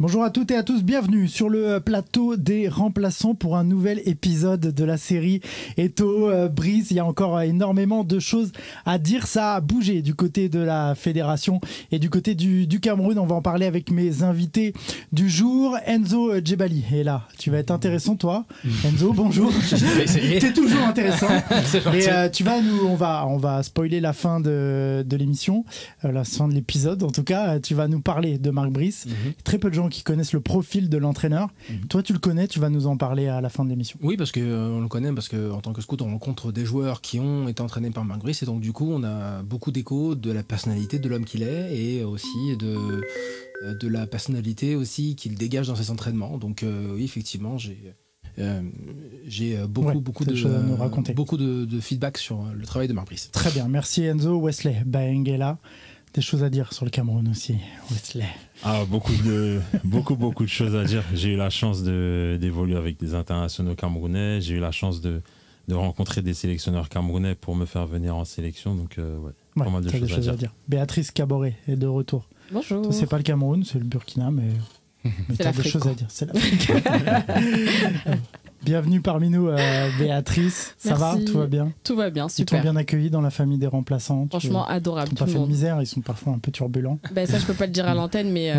Bonjour à toutes et à tous, bienvenue sur le plateau des remplaçants pour un nouvel épisode de la série Eto'o Brice. Il y a encore énormément de choses à dire, ça a bougé du côté de la fédération et du côté du Cameroun. On va en parler avec mes invités du jour. Enzo Djebali est là, tu vas être intéressant toi. Enzo, bonjour. T'es toujours intéressant. Et on va spoiler la fin de l'émission, la fin de l'épisode en tout cas. Tu vas nous parler de Marc Brice. Très peu de gens qui connaissent le profil de l'entraîneur. Toi, tu le connais, tu vas nous en parler à la fin de l'émission. Oui, parce qu'on le connaît, parce qu'en tant que scout, on rencontre des joueurs qui ont été entraînés par Marc Brice, et donc du coup, on a beaucoup d'échos de la personnalité de l'homme qu'il est, et aussi de la personnalité aussi qu'il dégage dans ses entraînements. Donc oui, effectivement, j'ai beaucoup de feedback sur le travail de Marc Brice. Très bien, merci Enzo. Wesley Baengela, des choses à dire sur le Cameroun aussi, Wesley. Ah, beaucoup de choses à dire. J'ai eu la chance d'évoluer avec des internationaux camerounais. J'ai eu la chance de rencontrer des sélectionneurs camerounais pour me faire venir en sélection. Donc, pas mal de choses à dire. Béatrice Caboret est de retour. Bonjour. C'est pas le Cameroun, c'est le Burkina, mais tu as des choses à dire. C'est l'Afrique. Bienvenue parmi nous, Béatrice. Ça va? Tout va bien? Tout va bien, super. Ils t'ont bien accueilli dans la famille des remplaçants? Franchement, adorable. Ils t'ont pas fait de misère, ils sont parfois un peu turbulents. Ben, ça, je peux pas le dire à l'antenne, mais.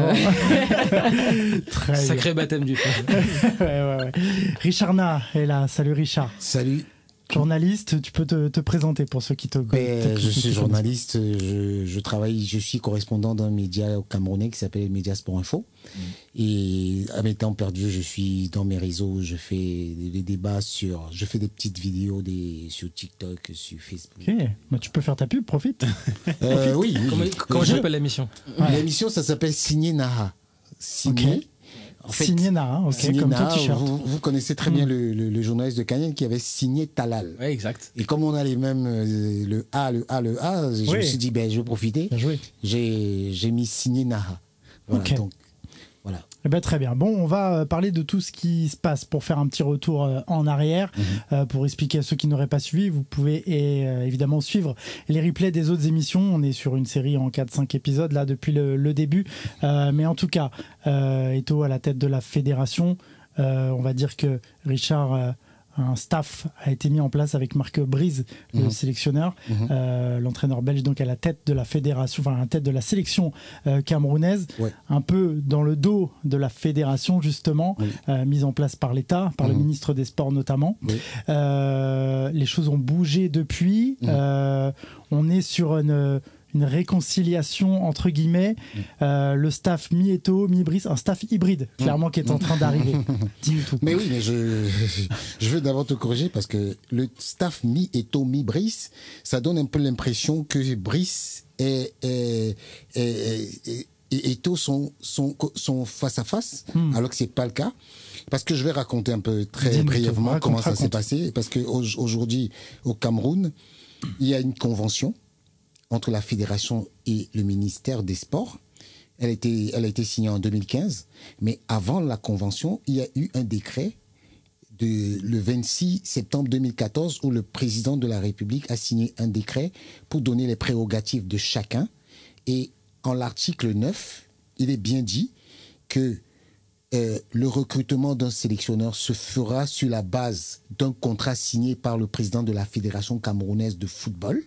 Très sacré baptême du feu. ouais. Richard Na est là. Salut Richard. Salut. Journaliste, tu peux te présenter pour ceux qui te connaissent. Je suis journaliste, je suis correspondant d'un média camerounais qui s'appelle Média Sport Info. Et à mes temps perdus, je suis dans mes réseaux, je fais des débats je fais des petites vidéos sur TikTok, sur Facebook. Ok, bah, tu peux faire ta pub, profite. Oui. Comment s'appelle l'émission? L'émission, ça s'appelle Signé Naha. Signé. En fait, signé Naha, comme ton t-shirt. Vous connaissez très bien le journaliste de Canyon qui avait signé Talal. Oui, exact. Et comme on a les mêmes, le A, je me suis dit, je vais profiter. J'ai mis signé Naha. Voilà, okay. Donc, voilà. Eh ben, très bien. Bon, on va parler de tout ce qui se passe pour faire un petit retour en arrière, pour expliquer à ceux qui n'auraient pas suivi. Vous pouvez évidemment suivre les replays des autres émissions. On est sur une série en 4-5 épisodes là depuis le début. Mais en tout cas, Eto'o à la tête de la fédération. On va dire que Richard... un staff a été mis en place avec Marc Brice, le sélectionneur, l'entraîneur belge, donc à la tête de la fédération, enfin à la tête de la sélection camerounaise, un peu dans le dos de la fédération justement, mise en place par l'État, par le ministre des Sports notamment. Les choses ont bougé depuis. On est sur une réconciliation entre guillemets, le staff mi-Eto'o, mi-Brice, un staff hybride clairement qui est en train d'arriver. Dis-nous tout. Mais oui, mais je veux d'abord te corriger parce que le staff mi-Eto'o, mi-Brice, ça donne un peu l'impression que Brice et Eto'o sont face à face, alors que c'est pas le cas. Parce que je vais raconter un peu très brièvement comment ça s'est passé. Parce qu'aujourd'hui, au Cameroun, il y a une convention entre la fédération et le ministère des Sports. Elle a été signée en 2015, mais avant la convention, il y a eu un décret le 26 septembre 2014 où le président de la République a signé un décret pour donner les prérogatives de chacun. Et en l'article 9, il est bien dit que le recrutement d'un sélectionneur se fera sur la base d'un contrat signé par le président de la Fédération camerounaise de football,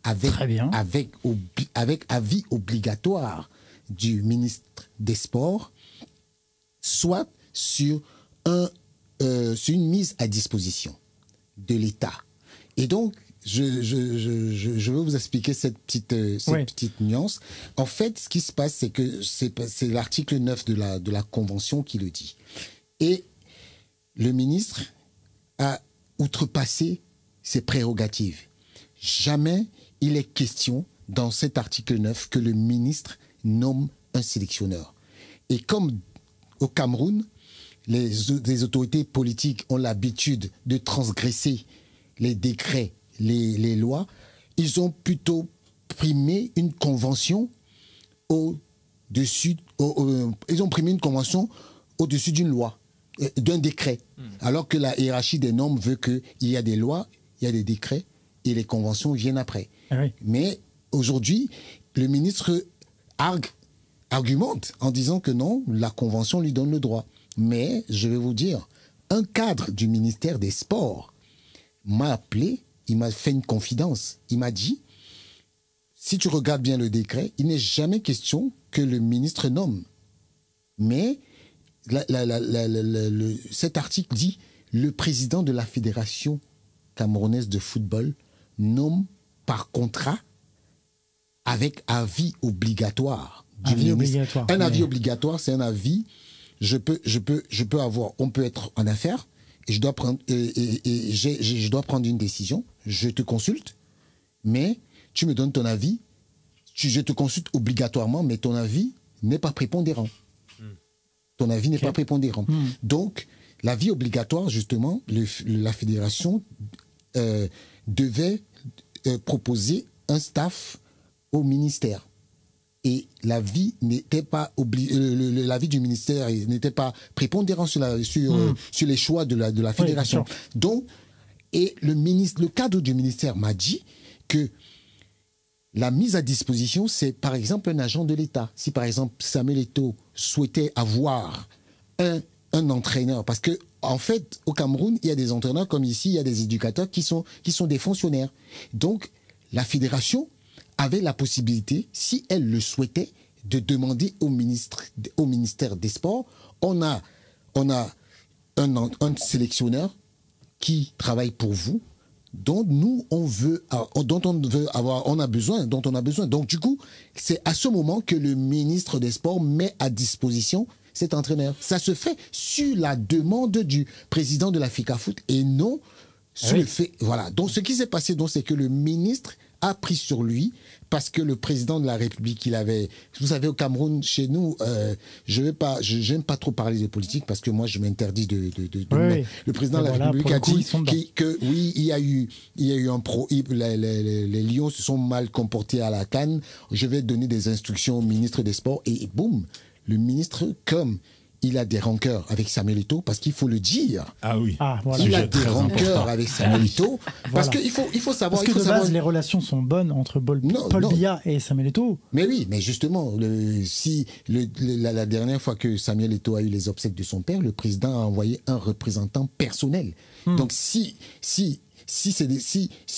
avec avis obligatoire du ministre des Sports, soit sur une mise à disposition de l'État. Et donc, je veux vous expliquer cette petite nuance. En fait, ce qui se passe, c'est que c'est l'article 9 de la Convention qui le dit. Et le ministre a outrepassé ses prérogatives. Jamais il est question dans cet article 9 que le ministre nomme un sélectionneur. Et comme au Cameroun, les autorités politiques ont l'habitude de transgresser les décrets, les lois, ils ont plutôt primé une convention au-dessus d'une loi, d'un décret. Alors que la hiérarchie des normes veut qu'il y a des lois, il y a des décrets et les conventions viennent après. Ah oui. Mais aujourd'hui, le ministre argue argumente en disant que non, la Convention lui donne le droit. Mais, je vais vous dire, un cadre du ministère des Sports m'a appelé, il m'a fait une confidence. Il m'a dit, si tu regardes bien le décret, il n'est jamais question que le ministre nomme. Mais cet article dit, le président de la Fédération camerounaise de football nomme par contrat avec avis obligatoire du ministre. Un avis obligatoire, c'est un avis. Je peux avoir. On peut être en affaires et je dois prendre je dois prendre une décision. Je te consulte, mais tu me donnes ton avis. Je te consulte obligatoirement, mais ton avis n'est pas prépondérant. Ton avis n'est pas prépondérant. Donc, l'avis obligatoire, justement, la fédération devait proposer un staff au ministère. Et l'avis n'était pas l'avis du ministère n'était pas prépondérant sur les choix de la fédération. Oui, donc, et le cadre du ministère m'a dit que la mise à disposition, c'est par exemple un agent de l'État. Si par exemple Samuel Eto'o souhaitait avoir un entraîneur, parce que en fait au Cameroun il y a des entraîneurs comme ici, il y a des éducateurs qui sont des fonctionnaires. Donc la fédération avait la possibilité, si elle le souhaitait, de demander au ministère des Sports. On a un sélectionneur qui travaille pour vous, dont on a besoin. Donc du coup, c'est à ce moment que le ministre des Sports met à disposition cet entraîneur. Ça se fait sur la demande du président de la FICAFOOT et non sur le fait. Voilà. Donc ce qui s'est passé, c'est que le ministre a pris sur lui, parce que le président de la République, il avait... Vous savez, au Cameroun, chez nous, j'aime pas trop parler de politique, parce que moi, je m'interdis le président de la République a dit que oui, il y a eu les Lions se sont mal comportés à la CAN. Je vais donner des instructions au ministre des Sports, et boum, le ministre, comme il a des rancœurs avec Samuel Eto'o, parce qu'il faut le dire. Ah oui. Voilà. Il a des rancœurs avec Samuel Eto'o, parce qu'il faut savoir. Parce que de base, les relations sont bonnes entre Paul Biya et Samuel Eto'o. Mais oui, mais justement, la dernière fois que Samuel Eto'o a eu les obsèques de son père, le président a envoyé un représentant personnel. Donc si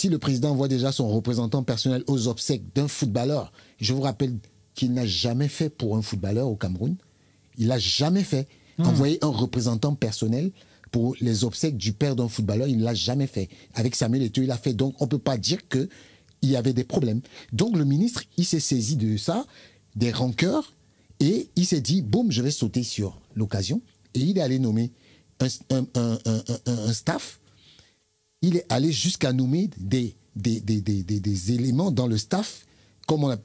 le président envoie déjà son représentant personnel aux obsèques d'un footballeur, je vous rappelle qu'il n'a jamais fait pour un footballeur au Cameroun. Il n'a jamais fait. Envoyer un représentant personnel pour les obsèques du père d'un footballeur, il ne l'a jamais fait. Avec Samuel Eto'o, il l'a fait. Donc, on ne peut pas dire qu'il y avait des problèmes. Donc, le ministre, il s'est saisi de ça, des rancœurs, et il s'est dit, boum, je vais sauter sur l'occasion. Et il est allé nommer un staff. Il est allé jusqu'à nommer des éléments dans le staff, comme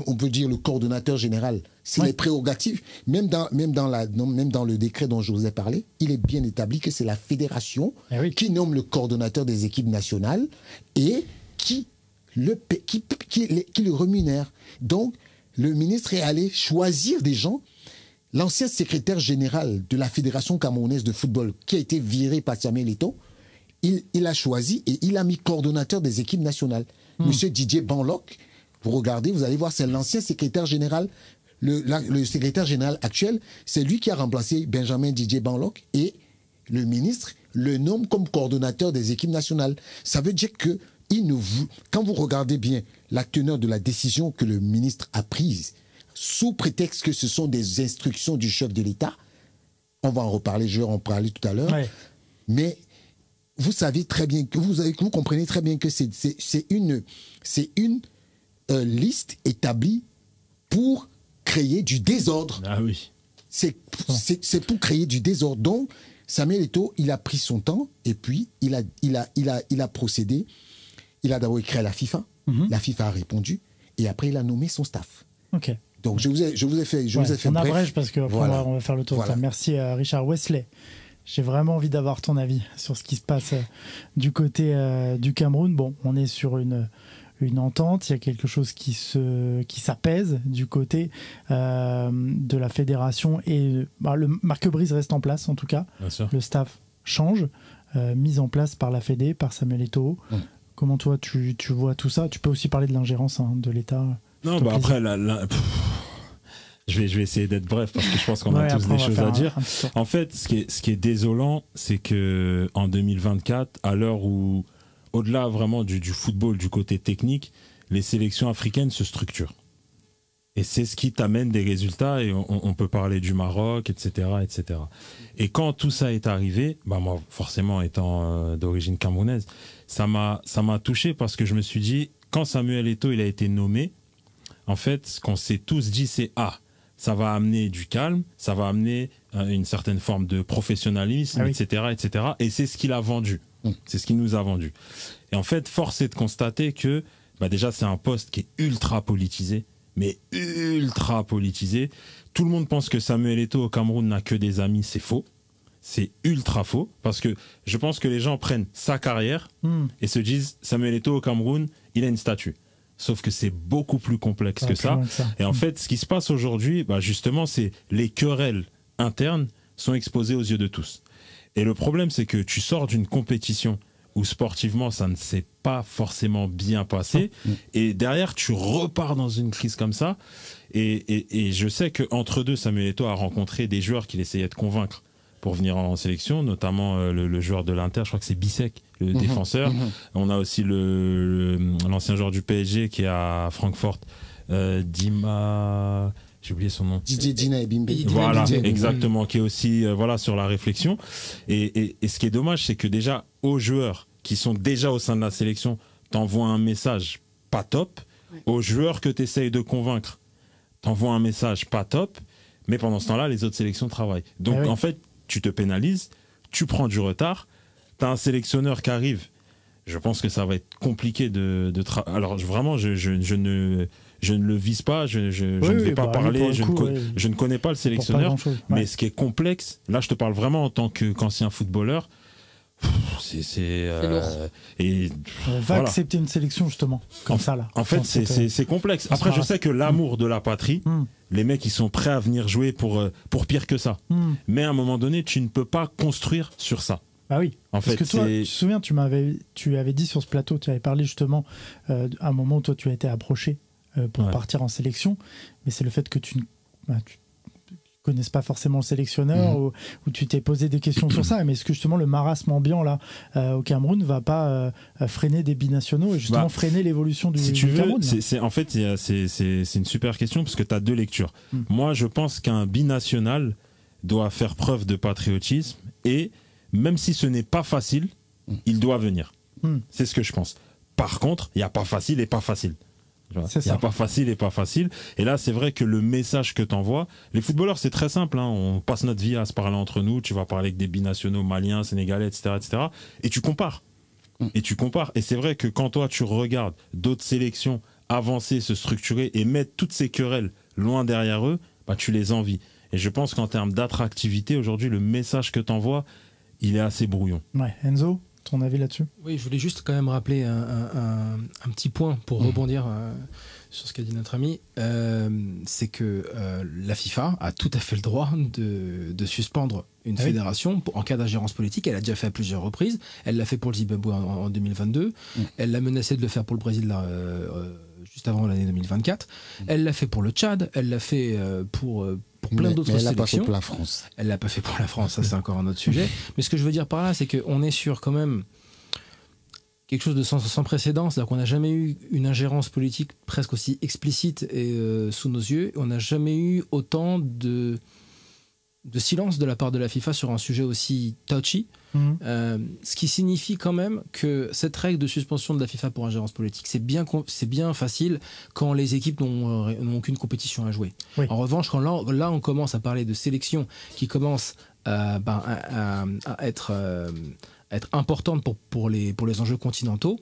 on peut dire le coordonnateur général. C'est les prérogatives. Même dans le décret dont je vous ai parlé, il est bien établi que c'est la fédération qui nomme le coordonnateur des équipes nationales et qui le rémunère. Donc, le ministre est allé choisir des gens. L'ancien secrétaire général de la Fédération camerounaise de football, qui a été viré par Samuel Eto'o, il a choisi et il a mis coordonnateur des équipes nationales. Monsieur Didier Banloc, vous regardez, vous allez voir, c'est l'ancien secrétaire général. Le secrétaire général actuel, c'est lui qui a remplacé Benjamin Didier Banloc, et le ministre le nomme comme coordonnateur des équipes nationales. Ça veut dire que quand vous regardez bien la teneur de la décision que le ministre a prise, sous prétexte que ce sont des instructions du chef de l'État, on va en reparler, je vais en parler tout à l'heure, mais vous savez très bien, vous comprenez très bien que c'est une liste établie pour créer du désordre. Ah oui. C'est pour créer du désordre. Donc, Samuel Eto'o, il a pris son temps et puis il a procédé. Il a d'abord écrit à la FIFA. La FIFA a répondu et après il a nommé son staff. Ok. Donc je vous ai fait on abrège parce que voilà. On va faire le tour. Voilà. Merci Richard Wesley. J'ai vraiment envie d'avoir ton avis sur ce qui se passe du côté du Cameroun. Bon, on est sur une entente, il y a quelque chose qui s'apaise du côté de la fédération et Marc Brice reste en place en tout cas. Le staff change, mis en place par la Fédé, par Samuel Eto'o. Comment toi tu vois tout ça? Tu peux aussi parler de l'ingérence de l'État. Non, après Je vais essayer d'être bref parce que je pense qu'on a tous des choses à dire. En fait, ce qui est désolant, c'est que en 2024, à l'heure où, au-delà vraiment du football, du côté technique, les sélections africaines se structurent. Et c'est ce qui t'amène des résultats, et on peut parler du Maroc, etc., etc. Et quand tout ça est arrivé, bah moi, forcément, étant d'origine camerounaise, ça m'a touché parce que je me suis dit, quand Samuel Eto'o il a été nommé, en fait, ce qu'on s'est tous dit, c'est ça va amener du calme, ça va amener une certaine forme de professionnalisme, etc., etc. Et c'est ce qu'il a vendu. C'est ce qu'il nous a vendu. Et en fait, force est de constater que, bah déjà, c'est un poste qui est ultra politisé, mais ultra politisé. Tout le monde pense que Samuel Eto'o au Cameroun n'a que des amis, c'est faux. C'est ultra faux, parce que je pense que les gens prennent sa carrière et se disent, Samuel Eto'o au Cameroun, il a une statue. Sauf que c'est beaucoup plus complexe que ça. Et en fait, ce qui se passe aujourd'hui, bah justement, c'est les querelles internes sont exposées aux yeux de tous. Et le problème, c'est que tu sors d'une compétition où sportivement, ça ne s'est pas forcément bien passé. Et derrière, tu repars dans une crise comme ça. Et je sais qu'entre deux, Samuel Eto'o a rencontré des joueurs qu'il essayait de convaincre pour venir en sélection, notamment le joueur de l'Inter, je crois que c'est Bissek, le défenseur. On a aussi l'ancien joueur du PSG qui est à Francfort, Dima... J'ai oublié son nom. Dina Ebimbe. Voilà, exactement, qui est aussi sur la réflexion. Et ce qui est dommage, c'est que déjà, aux joueurs qui sont déjà au sein de la sélection, t'envoies un message pas top. Aux joueurs que t'essayes de convaincre, t'envoies un message pas top. Mais pendant ce temps-là, les autres sélections travaillent. Donc, en fait, tu te pénalises, tu prends du retard, tu as un sélectionneur qui arrive. Je pense que ça va être compliqué de travailler. Alors, vraiment, je ne le vise pas, je ne vais pas parler, je ne connais pas le sélectionneur. Mais ce qui est complexe, là, je te parle vraiment en tant qu'ancien footballeur. C'est va accepter une sélection justement comme ça là. En fait, c'est complexe. Après, je sais que l'amour de la patrie, les mecs ils sont prêts à venir jouer pour pire que ça. Mais à un moment donné, tu ne peux pas construire sur ça. Ah oui. En fait, que toi, tu te souviens, tu avais dit sur ce plateau, tu avais parlé justement à un moment où toi tu as été approché pour partir en sélection, mais c'est le fait que tu connaissent pas forcément le sélectionneur ou tu t'es posé des questions sur ça, mais est-ce que justement le marasme ambiant là au Cameroun va pas freiner des binationaux et justement freiner l'évolution du Cameroun? En fait, c'est une super question parce que tu as deux lectures. Moi, je pense qu'un binational doit faire preuve de patriotisme et même si ce n'est pas facile, il doit venir. C'est ce que je pense. Par contre, il n'y a pas facile et pas facile. Il n'y a pas facile et pas facile. Et là, c'est vrai que le message que tu envoies, les footballeurs, c'est très simple. On passe notre vie à se parler entre nous. Tu vas parler avec des binationaux maliens, sénégalais, etc. etc. Et tu compares. Et c'est vrai que quand toi, tu regardes d'autres sélections avancer, se structurer et mettre toutes ces querelles loin derrière eux, bah, tu les envies. Et je pense qu'en termes d'attractivité, aujourd'hui, le message que tu envoies, il est assez brouillon. Ouais. Enzo, ton avis là-dessus? Oui, je voulais juste quand même rappeler un petit point pour rebondir sur ce qu'a dit notre ami. C'est que la FIFA a tout à fait le droit de suspendre une fédération en cas d'ingérence politique. Elle a déjà fait à plusieurs reprises. Elle l'a fait pour le Zimbabwe en 2022. Elle l'a menacé de le faire pour le Brésil juste avant l'année 2024. Elle l'a fait pour le Tchad. Elle l'a fait pour plein d'autres sélections. Elle l'a pas fait pour la France. Elle l'a pas fait pour la France, ça c'est encore un autre sujet. Mais ce que je veux dire par là, c'est qu'on est sur quand même quelque chose de sans précédent. C'est-à-dire qu'on n'a jamais eu une ingérence politique presque aussi explicite et sous nos yeux. On n'a jamais eu autant de silence de la part de la FIFA sur un sujet aussi touchy. Ce qui signifie quand même que cette règle de suspension de la FIFA pour ingérence politique, c'est bien facile quand les équipes n'ont aucune compétition à jouer. Oui. En revanche, quand là on commence à parler de sélections qui commencent à être importantes pour les enjeux continentaux,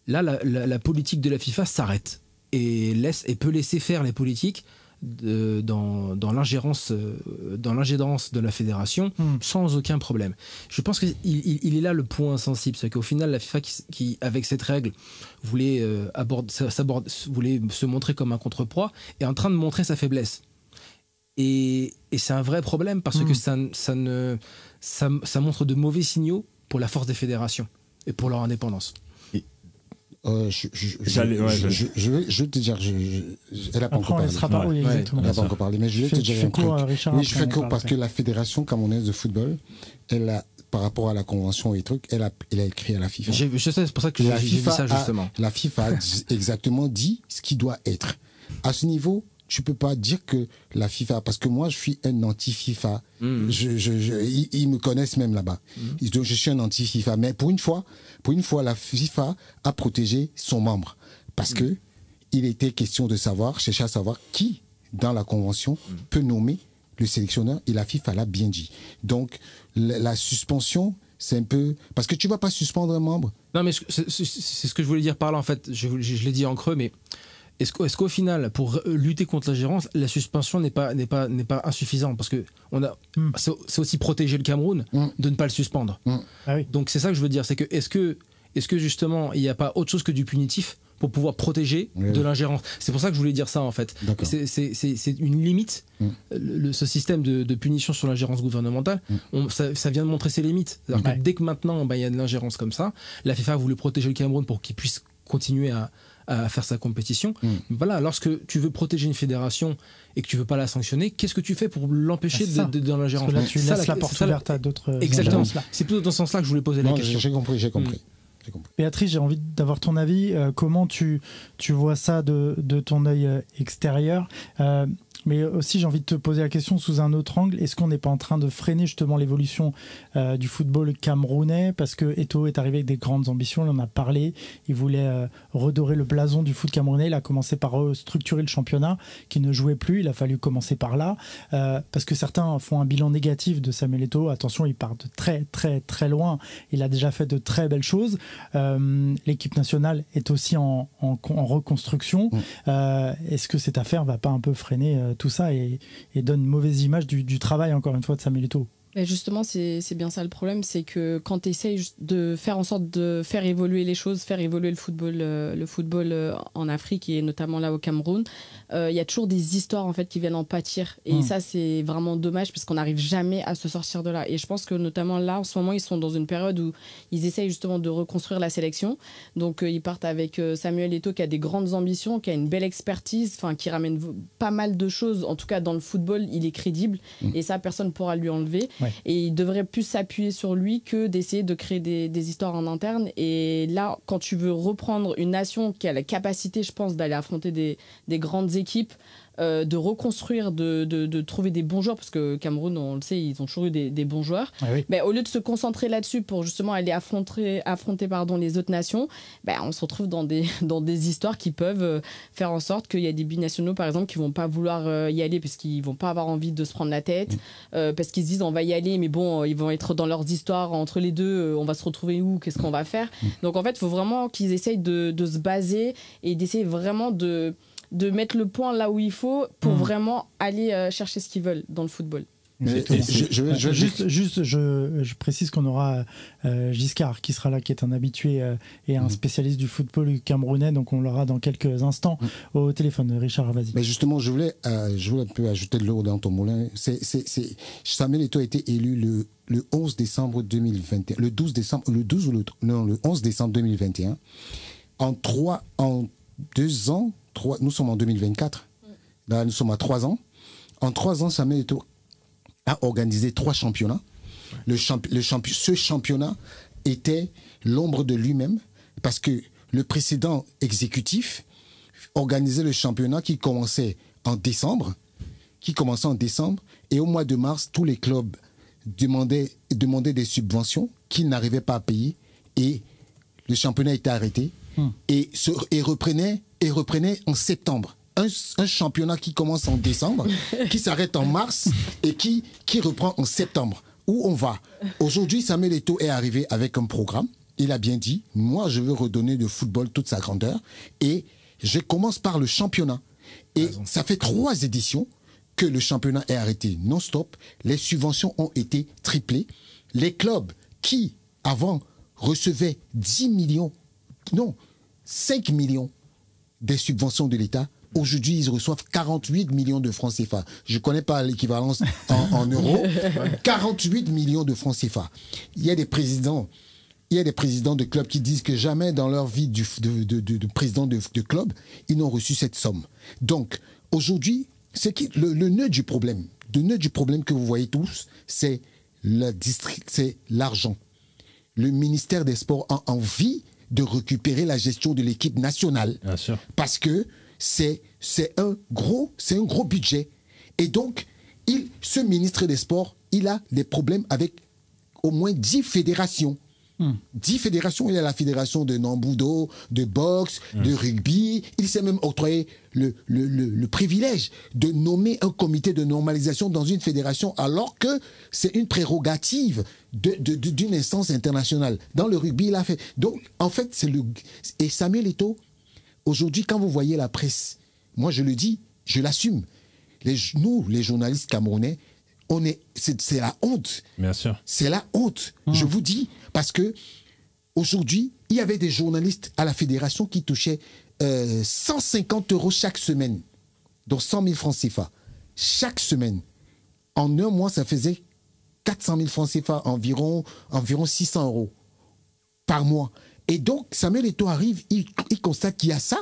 là la politique de la FIFA s'arrête et peut laisser faire les politiques dans l'ingérence de la fédération sans aucun problème. Je pense qu'il est là le point sensible, c'est qu'au final la FIFA qui avec cette règle voulait se montrer comme un contrepoids est en train de montrer sa faiblesse et c'est un vrai problème parce que ça montre de mauvais signaux pour la force des fédérations et pour leur indépendance. je vais te dire, elle n'a pas encore parlé. Elle n'a pas encore parlé, mais je vais te dire un truc. Richard, oui, je fais court parce que la Fédération camerounaise de football, elle a, par rapport à la convention et trucs, elle a écrit à la FIFA. Je sais, c'est pour ça que j'ai vu ça justement. La FIFA a exactement dit ce qui doit être. À ce niveau, tu peux pas dire que la FIFA, parce que moi je suis un anti-FIFA. Ils me connaissent même là-bas. Donc je suis un anti-FIFA. Mais pour une fois, la FIFA a protégé son membre parce que il était question de chercher à savoir qui dans la convention peut nommer le sélectionneur, et la FIFA l'a bien dit. Donc la suspension, c'est un peu parce que tu vas pas suspendre un membre. Non, mais c'est ce que je voulais dire par là en fait. Je l'ai dit en creux, mais est-ce qu'au final, pour lutter contre l'ingérence, la suspension n'est pas insuffisante, parce que c'est aussi protéger le Cameroun de ne pas le suspendre. Ah oui. Donc c'est ça que je veux dire, c'est que est-ce que justement il n'y a pas autre chose que du punitif pour pouvoir protéger de l'ingérence. C'est pour ça que je voulais dire ça en fait. C'est une limite. Ce système de punition sur l'ingérence gouvernementale, ça vient de montrer ses limites. C'est-à-dire que dès que maintenant il y a de l'ingérence comme ça, la FIFA a voulu protéger le Cameroun pour qu'il puisse continuer à faire sa compétition. Voilà, lorsque tu veux protéger une fédération et que tu veux pas la sanctionner, qu'est-ce que tu fais pour l'empêcher dans l'ingérence? Là, tu laisses la porte ouverte à d'autres. Exactement. C'est plutôt dans ce sens-là que je voulais poser la question. J'ai compris. Béatrice, j'ai envie d'avoir ton avis. Comment tu vois ça de ton œil extérieur? Mais aussi, j'ai envie de te poser la question sous un autre angle. Est-ce qu'on n'est pas en train de freiner justement l'évolution du football camerounais? Parce que Eto'o est arrivé avec des grandes ambitions, il en a parlé. Il voulait redorer le blason du foot camerounais. Il a commencé par structurer le championnat qui ne jouait plus. Il a fallu commencer par là. Parce que certains font un bilan négatif de Samuel Eto'o. Attention, il part de très, très, très loin. Il a déjà fait de très belles choses. L'équipe nationale est aussi en reconstruction. Est-ce que cette affaire ne va pas un peu freiner tout ça et donne une mauvaise image du travail, encore une fois, de Samuel Eto'o? Mais justement, c'est bien ça le problème, c'est que quand tu essayes de faire en sorte de faire évoluer les choses, faire évoluer le football en Afrique et notamment là au Cameroun, il y a toujours des histoires en fait qui viennent en pâtir. Et ça, c'est vraiment dommage parce qu'on n'arrive jamais à se sortir de là. Et je pense que notamment là, en ce moment, ils sont dans une période où ils essayent justement de reconstruire la sélection. Donc, ils partent avec Samuel Eto'o qui a des grandes ambitions, qui a une belle expertise, qui ramène pas mal de choses. En tout cas, dans le football, il est crédible. Et ça, personne ne pourra lui enlever. Et il devrait plus s'appuyer sur lui que d'essayer de créer des histoires en interne. Et là, quand tu veux reprendre une nation qui a la capacité, je pense, d'aller affronter des grandes équipes, de reconstruire, de trouver des bons joueurs, parce que Cameroun, on le sait, ils ont toujours eu des bons joueurs. Mais au lieu de se concentrer là-dessus pour justement aller affronter les autres nations, on se retrouve dans des histoires qui peuvent faire en sorte qu'il y a des binationaux, par exemple, qui vont pas vouloir y aller parce qu'ils vont pas avoir envie de se prendre la tête, parce qu'ils se disent on va y aller, mais bon, ils vont être dans leurs histoires entre les deux, on va se retrouver où, qu'est-ce qu'on va faire? Donc en fait, il faut vraiment qu'ils essayent de se baser et d'essayer vraiment de mettre le point là où il faut pour vraiment aller chercher ce qu'ils veulent dans le football. Je précise qu'on aura Giscard qui sera là, qui est un habitué et un spécialiste du football camerounais, donc on l'aura dans quelques instants au téléphone. Richard, vas-y. Mais justement, je voulais un peu ajouter de l'eau dans ton moulin. Samuel Eto'o a été élu le 11 décembre 2021, le 11 décembre 2021. En 2 ans, nous sommes en 2024. Là, nous sommes à 3 ans. En 3 ans, Samuel Eto'o a organisé 3 championnats. Ce championnat était l'ombre de lui-même parce que le précédent exécutif organisait le championnat qui commençait en décembre. Et au mois de mars, tous les clubs demandaient des subventions qu'ils n'arrivaient pas à payer. Et le championnat était arrêté. Et reprenait en septembre. Un championnat qui commence en décembre, qui s'arrête en mars et qui reprend en septembre. Où on va? Aujourd'hui, Samuel Eto'o est arrivé avec un programme. Il a bien dit, moi je veux redonner le football toute sa grandeur et je commence par le championnat. Et ça fait 3 éditions que le championnat est arrêté non-stop. Les subventions ont été triplées. Les clubs qui, avant, recevaient 5 millions des subventions de l'État, aujourd'hui, ils reçoivent 48 millions de francs CFA. Je ne connais pas l'équivalence en euros. 48 millions de francs CFA. Il y a des présidents, il y a des présidents de clubs qui disent que jamais dans leur vie de président de club, ils n'ont reçu cette somme. Donc, aujourd'hui, le nœud du problème que vous voyez tous, c'est l'argent. Le ministère des Sports a envie de récupérer la gestion de l'équipe nationale. Bien sûr. Parce que c'est un gros budget. Et donc, ce ministre des Sports, il a des problèmes avec au moins 10 fédérations. 10 fédérations. Il y a la fédération de Nambudo, de boxe, de rugby. Il s'est même octroyé le privilège de nommer un comité de normalisation dans une fédération, alors que c'est une prérogative d'une instance internationale. Dans le rugby, il a fait. Donc, en fait, et Samuel Eto'o, aujourd'hui, quand vous voyez la presse, moi je le dis, je l'assume. Nous, les journalistes camerounais, c'est la honte. Bien sûr. C'est la honte. Je vous dis, parce que aujourd'hui, il y avait des journalistes à la fédération qui touchaient 150 € chaque semaine, donc 100 000 francs CFA chaque semaine. En un mois, ça faisait 400 000 francs CFA, environ 600 € par mois. Et donc, Samuel Eto'o arrive, il constate qu'il y a ça,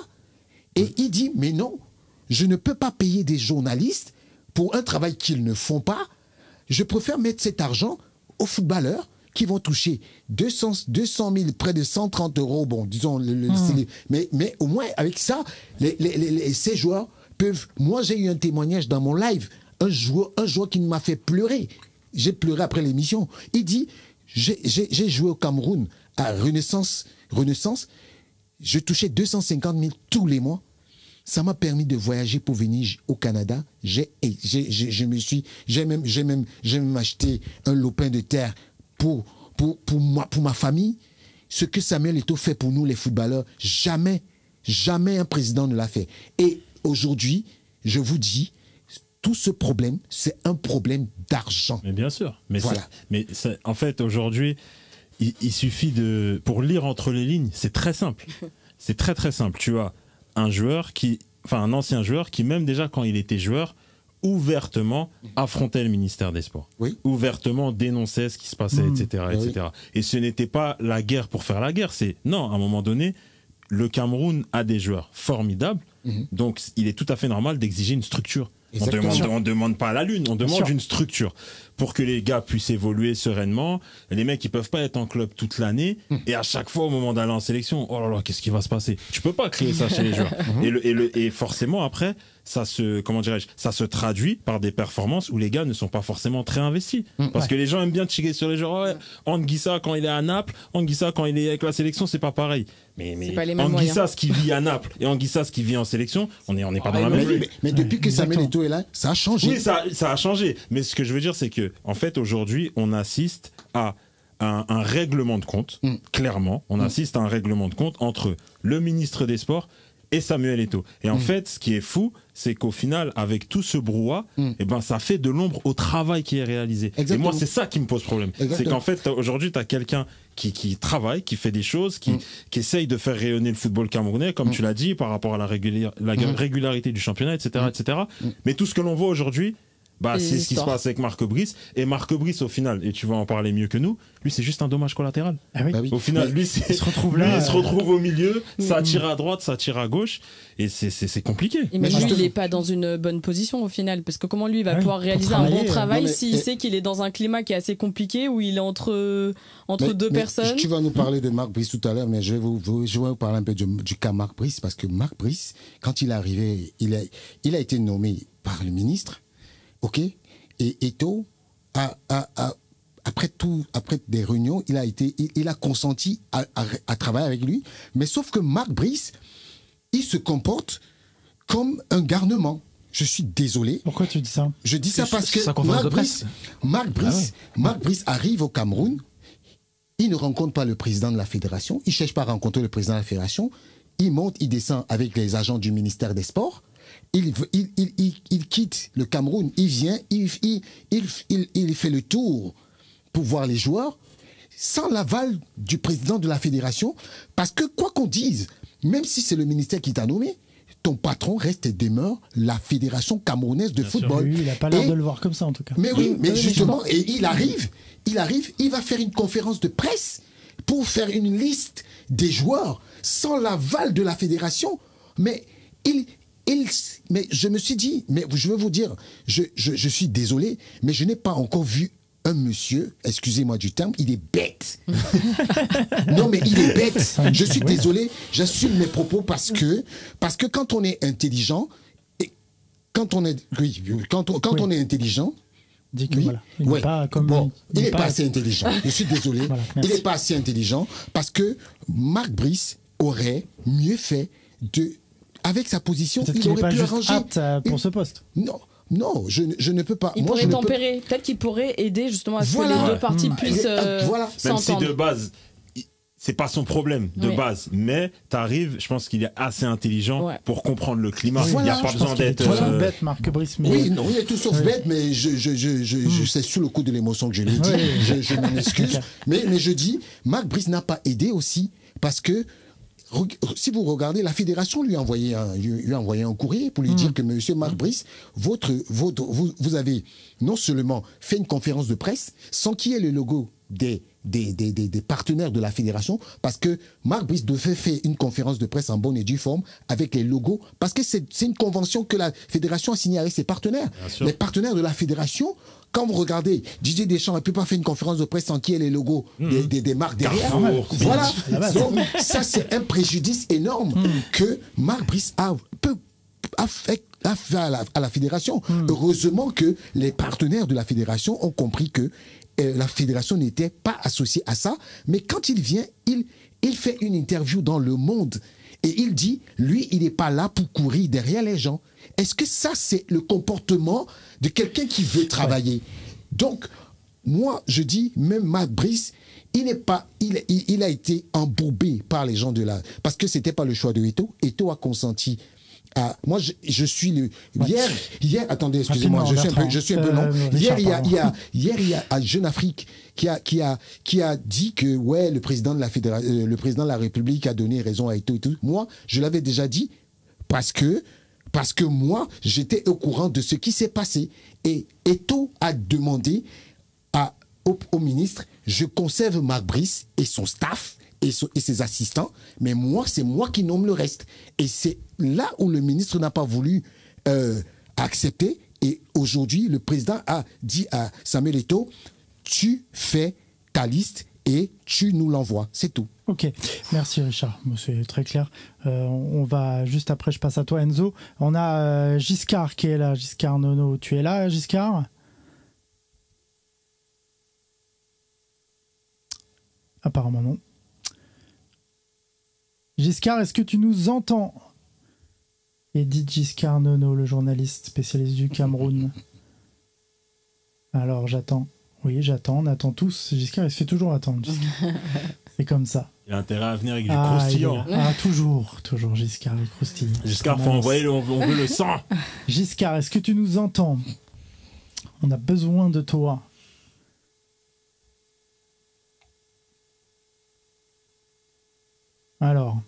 et il dit, mais non, je ne peux pas payer des journalistes pour un travail qu'ils ne font pas. Je préfère mettre cet argent aux footballeurs qui vont toucher 200 000, près de 130 €. Bon, disons, mais au moins avec ça, ces joueurs peuvent... Moi, j'ai eu un témoignage dans mon live, un joueur qui m'a fait pleurer. J'ai pleuré après l'émission. Il dit, j'ai joué au Cameroun à Renaissance. Je touchais 250 000 tous les mois. Ça m'a permis de voyager pour venir au Canada. J'ai même acheté un lopin de terre pour ma famille. Ce que Samuel Eto'o fait pour nous, les footballeurs, jamais un président ne l'a fait. Et aujourd'hui, je vous dis, tout ce problème, c'est un problème d'argent. Mais bien sûr. Voilà. En fait, aujourd'hui, il suffit pour lire entre les lignes, c'est très simple. C'est très très simple. Tu as un ancien joueur qui, même déjà quand il était joueur, ouvertement affrontait le ministère des Sports. Oui. Ouvertement dénonçait ce qui se passait, etc. etc. Et ce n'était pas la guerre pour faire la guerre. Non, à un moment donné, le Cameroun a des joueurs formidables. Donc, il est tout à fait normal d'exiger une structure. On ne demande pas la lune, on demande une structure pour que les gars puissent évoluer sereinement. Les mecs, ils peuvent pas être en club toute l'année et à chaque fois, au moment d'aller en sélection, oh là là, qu'est-ce qui va se passer? Tu peux pas créer ça chez les joueurs. Et forcément, après, ça se traduit par des performances où les gars ne sont pas forcément très investis. Parce que les gens aiment bien chiguer sur les joueurs. Ouais, Anguissa, quand il est à Naples, Anguissa, quand il est avec la sélection, c'est pas pareil. Mais Anguissa, ce qui vit à Naples et Anguissa, ce qui vit en sélection, on n'est pas dans la même vie. Mais depuis que Samuel Eto'o est là, ça a changé. Oui, ça a changé. Mais ce que je veux dire, c'est que, en fait, aujourd'hui, on assiste à un règlement de compte. Clairement, on assiste à un règlement de compte entre le ministre des Sports et Samuel Eto'o. Et en fait, ce qui est fou, c'est qu'au final, avec tout ce brouhaha, ça fait de l'ombre au travail qui est réalisé. Exactement. Et moi, c'est ça qui me pose problème. Exactement. C'est qu'en fait, aujourd'hui, tu as quelqu'un qui travaille, qui fait des choses, qui essaye de faire rayonner le football camerounais, comme tu l'as dit, par rapport à la régularité du championnat, etc. etc. Mais tout ce que l'on voit aujourd'hui, c'est ce qui se passe avec Marc Brice. Et Marc Brice, au final, et tu vas en parler mieux que nous, lui, c'est juste un dommage collatéral. Ah oui. Au final, lui, il se retrouve au milieu, ça tire à droite, ça tire à gauche, et c'est compliqué. Mais lui, il n'est pas dans une bonne position au final, parce que comment lui va pouvoir réaliser un bon travail s'il sait qu'il est dans un climat qui est assez compliqué, où il est entre deux personnes. Tu vas nous parler de Marc Brice tout à l'heure, mais je vais vous parler un peu du cas Marc Brice, parce que Marc Brice, quand il est arrivé, il a été nommé par le ministre. Ok, et Eto'o après des réunions, il a consenti à travailler avec lui. Mais sauf que Marc Brice, il se comporte comme un garnement. Je suis désolé. Pourquoi tu dis ça? Je dis ça parce que Marc Brice arrive au Cameroun. Il ne rencontre pas le président de la fédération. Il cherche pas à rencontrer le président de la fédération. Il monte, il descend avec les agents du ministère des Sports. Il quitte le Cameroun, il vient, il fait le tour pour voir les joueurs sans l'aval du président de la fédération, parce que quoi qu'on dise, même si c'est le ministère qui t'a nommé, ton patron reste et demeure la fédération camerounaise de football. Oui, il n'a pas l'air de le voir comme ça en tout cas. Mais oui, mais justement, et il arrive, il va faire une conférence de presse pour faire une liste des joueurs sans l'aval de la fédération. Mais mais je me suis dit, mais je veux vous dire, je suis désolé, mais je n'ai pas encore vu un monsieur, excusez-moi du terme, il est bête. Non, mais il est bête. Je suis désolé, j'assume mes propos parce que quand on est intelligent, et quand on est intelligent, dit que voilà, il n'est pas assez intelligent. Je suis désolé, voilà, il n'est pas assez intelligent parce que Marc Brice aurait mieux fait avec sa position, il aurait pu arranger. Apte pour ce poste. Non, je ne peux pas. Il pourrait tempérer. Peut-être qu'il pourrait aider justement à ce que les deux parties puissent s'entendre. Même si de base, c'est pas son problème de base, mais t'arrives, je pense qu'il est assez intelligent pour comprendre le climat. Il n'y a pas besoin d'être tout sauf bête, Marc Brice. Oui, non, il est tout sauf bête, mais c'est sous le coup de l'émotion que je l'ai dit. Je m'en excuse. Mais je dis, Marc Brice n'a pas aidé aussi parce que si vous regardez, la fédération lui a envoyé un courrier pour lui dire que monsieur Marc Brice, vous avez non seulement fait une conférence de presse sans qu'il y ait le logo des partenaires de la fédération, parce que Marc Brice devait faire une conférence de presse en bonne et due forme avec les logos, parce que c'est une convention que la fédération a signée avec ses partenaires. Les partenaires de la fédération, quand vous regardez, Didier Deschamps ne peut pas faire une conférence de presse sans qu'il y ait les logos des marques derrière. Voilà. Donc, ça, c'est un préjudice énorme que Marc Brice a fait à la fédération. Heureusement que les partenaires de la fédération ont compris que la fédération n'était pas associée à ça. Mais quand il vient, il fait une interview dans Le Monde et il dit, lui, il n'est pas là pour courir derrière les gens. Est-ce que ça, c'est le comportement de quelqu'un qui veut travailler? Donc, moi, je dis, même Marc Brice, il a été embourbé par les gens de la... Parce que c'était pas le choix de Eto'o. Eto'o a consenti à... Moi, je suis le... Hier, attendez, excusez-moi, je suis un peu long. Hier, il y a à Jeune Afrique qui a dit que, ouais, le président de la République a donné raison à Eto'o et tout. Moi, je l'avais déjà dit parce que moi, j'étais au courant de ce qui s'est passé. Et Eto'o a demandé au ministre, je conserve Marc Brice et son staff et ses assistants, mais moi, c'est moi qui nomme le reste. Et c'est là où le ministre n'a pas voulu accepter. Et aujourd'hui, le président a dit à Samuel Eto'o, tu fais ta liste et tu nous l'envoies. C'est tout. Ok, merci Richard, c'est très clair. On va juste après, je passe à toi Enzo. On a Giscard qui est là. Giscard Nono, tu es là Giscard? Apparemment non. Giscard, est-ce que tu nous entends? Edith Giscard Nono, le journaliste spécialiste du Cameroun. Alors j'attends. Oui, j'attends, on attend tous. Giscard, il se fait toujours attendre. C'est comme ça. Il a intérêt à venir avec du croustillant. Toujours Giscard avec croustillant. Giscard, faut envoyer, on veut le sang. Giscard, est-ce que tu nous entends? On a besoin de toi. Alors,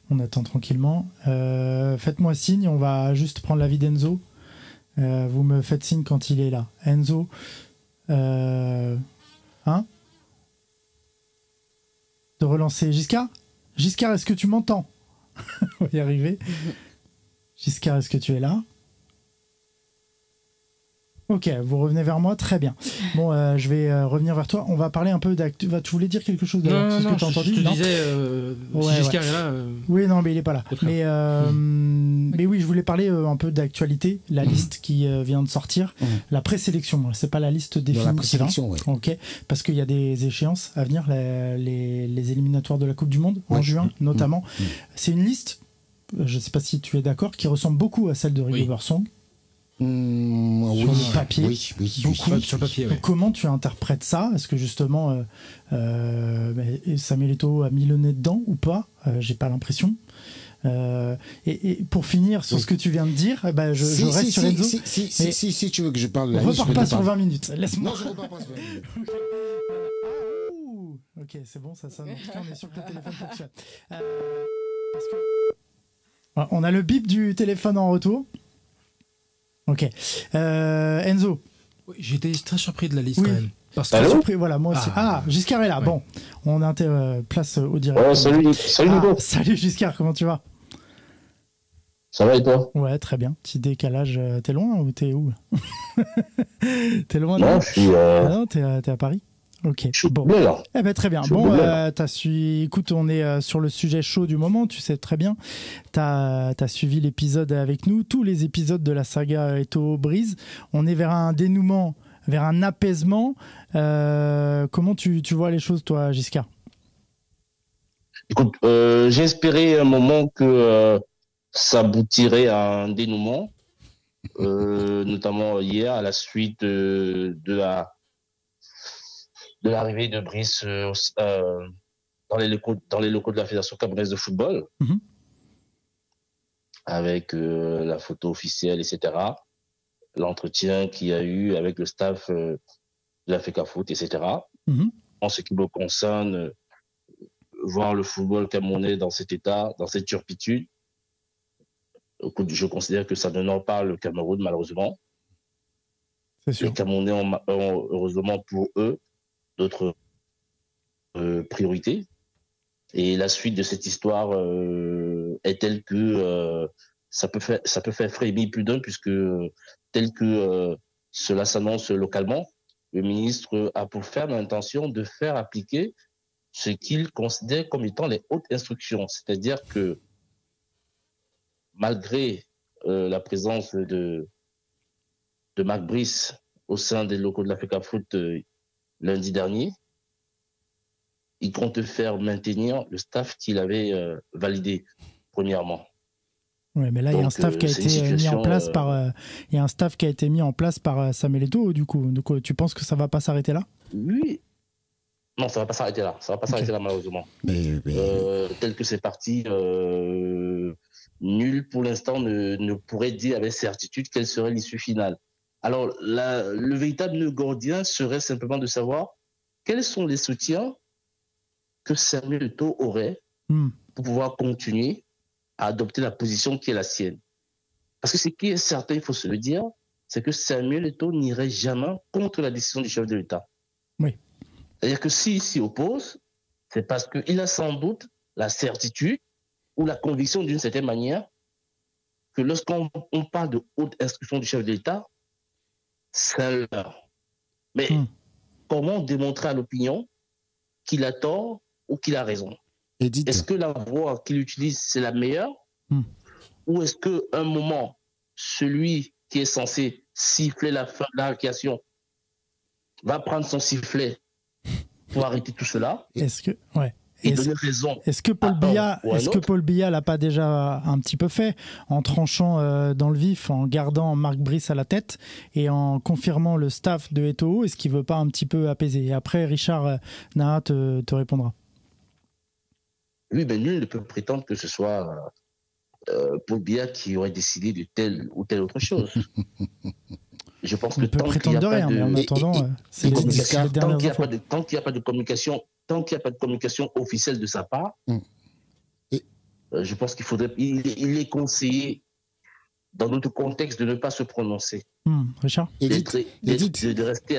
on attend tranquillement. Faites-moi signe, on va juste prendre l'avis d'Enzo. Vous me faites signe quand il est là. Enzo, de relancer Giscard. Giscard, est-ce que tu m'entends? On va y arriver. Giscard, est-ce que tu es là? Ok, vous revenez vers moi, très bien. Bon, je vais revenir vers toi. On va parler un peu d'actu. Tu voulais dire quelque chose Non, ce que tu as entendu? Je te disais, si Giscard est là. Oui, non, mais il n'est pas là. Mais oui, je voulais parler un peu d'actualité. La liste qui vient de sortir, la présélection. C'est pas la liste définitive. La présélection, oui. Ok, parce qu'il y a des échéances à venir, les éliminatoires de la Coupe du Monde en juin, notamment. C'est une liste, je ne sais pas si tu es d'accord, qui ressemble beaucoup à celle de Rigoberts Song. Sur le papier, beaucoup. Sur le papier, Donc, comment tu interprètes ça? Est-ce que justement Samuel Eto'o a mis le nez dedans ou pas? J'ai pas l'impression. Et pour finir sur ce que tu viens de dire, je reste sur Enzo. Si tu veux que je parle de la liste, repars pas sur 20 minutes. Laisse-moi. Non, je repars pas sur 20 minutes. Ok, c'est bon, ça sonne. En tout cas, on est sûr que le téléphone fonctionne. Parce que... On a le bip du téléphone en retour. Ok. Enzo. J'étais très surpris de la liste quand même. Parce que surpris, voilà, moi aussi. Giscard est là. Ouais. Bon, on a place au direct. Ouais, salut Nico. Salut Giscard, comment tu vas? Ça va et toi? Ouais, très bien. Petit décalage. T'es loin ou t'es où? T'es loin? Non, je suis. Non, t'es à Paris. Ok. Bon. Là. Eh ben très bien. Bon, écoute, on est sur le sujet chaud du moment. Tu sais très bien. T'as suivi l'épisode avec nous, tous les épisodes de la saga Eto'o Brise. On est vers un dénouement, vers un apaisement. Comment tu vois les choses, toi, Giscard? Écoute, j'ai espéré un moment que ça aboutirait à un dénouement, notamment hier à la suite de l'arrivée de Brice dans les locaux de la Fédération camerounaise de football, avec la photo officielle, etc. L'entretien qu'il y a eu avec le staff de la FECAFOOT, etc. En ce qui me concerne, voir le football camerounais dans cet état, dans cette turpitude, je considère que ça n'honore pas le Cameroun, malheureusement. C'est sûr. Les Camerounais ont heureusement pour eux d'autres priorités. Et la suite de cette histoire est telle que ça peut faire frémir plus d'un, puisque tel que cela s'annonce localement, le ministre a pour ferme intention de faire appliquer ce qu'il considère comme étant les hautes instructions. C'est-à-dire que malgré la présence de Marc Brice au sein des locaux de la FECAFOOT lundi dernier, il compte faire maintenir le staff qu'il avait validé premièrement. Oui, mais là, il y a un staff qui a été mis en place par Samuel Eto'o, du coup. Donc, tu penses que ça va pas s'arrêter là? Oui. Non, ça va pas s'arrêter là. Ça va pas s'arrêter là, malheureusement. Tel que c'est parti, nul pour l'instant ne pourrait dire avec certitude quelle serait l'issue finale. Alors, le véritable nœud gordien serait simplement de savoir quels sont les soutiens que Samuel Eto'o aurait pour pouvoir continuer à adopter la position qui est la sienne. Parce que ce qui est certain, il faut se le dire, c'est que Samuel Eto'o n'irait jamais contre la décision du chef de l'État. Oui. C'est-à-dire que s'il s'y oppose, c'est parce qu'il a sans doute la certitude ou la conviction d'une certaine manière que lorsqu'on parle de haute instruction du chef de l'État, c'est l'heure. Mais comment démontrer à l'opinion qu'il a tort ou qu'il a raison? Est-ce que la voie qu'il utilise, c'est la meilleure? Ou est-ce qu'à un moment, celui qui est censé siffler la fin de la récréation va prendre son sifflet pour arrêter tout cela? Donner raison. Est-ce que Paul Biya l'a pas déjà un petit peu fait en tranchant dans le vif, en gardant Marc Brice à la tête et en confirmant le staff de Eto'o? Est-ce qu'il veut pas un petit peu apaiser? Et après, Richard Naha te répondra. Oui, mais nul ne peut prétendre que ce soit Paul Biya qui aurait décidé de telle ou telle autre chose. Je pense que tant qu'il n'y a pas de... mais en attendant, tant qu'il n'y a pas de communication, tant qu'il n'y a pas de communication officielle de sa part, je pense qu'il faudrait... Il est conseillé, dans notre contexte, de ne pas se prononcer. Richard, de rester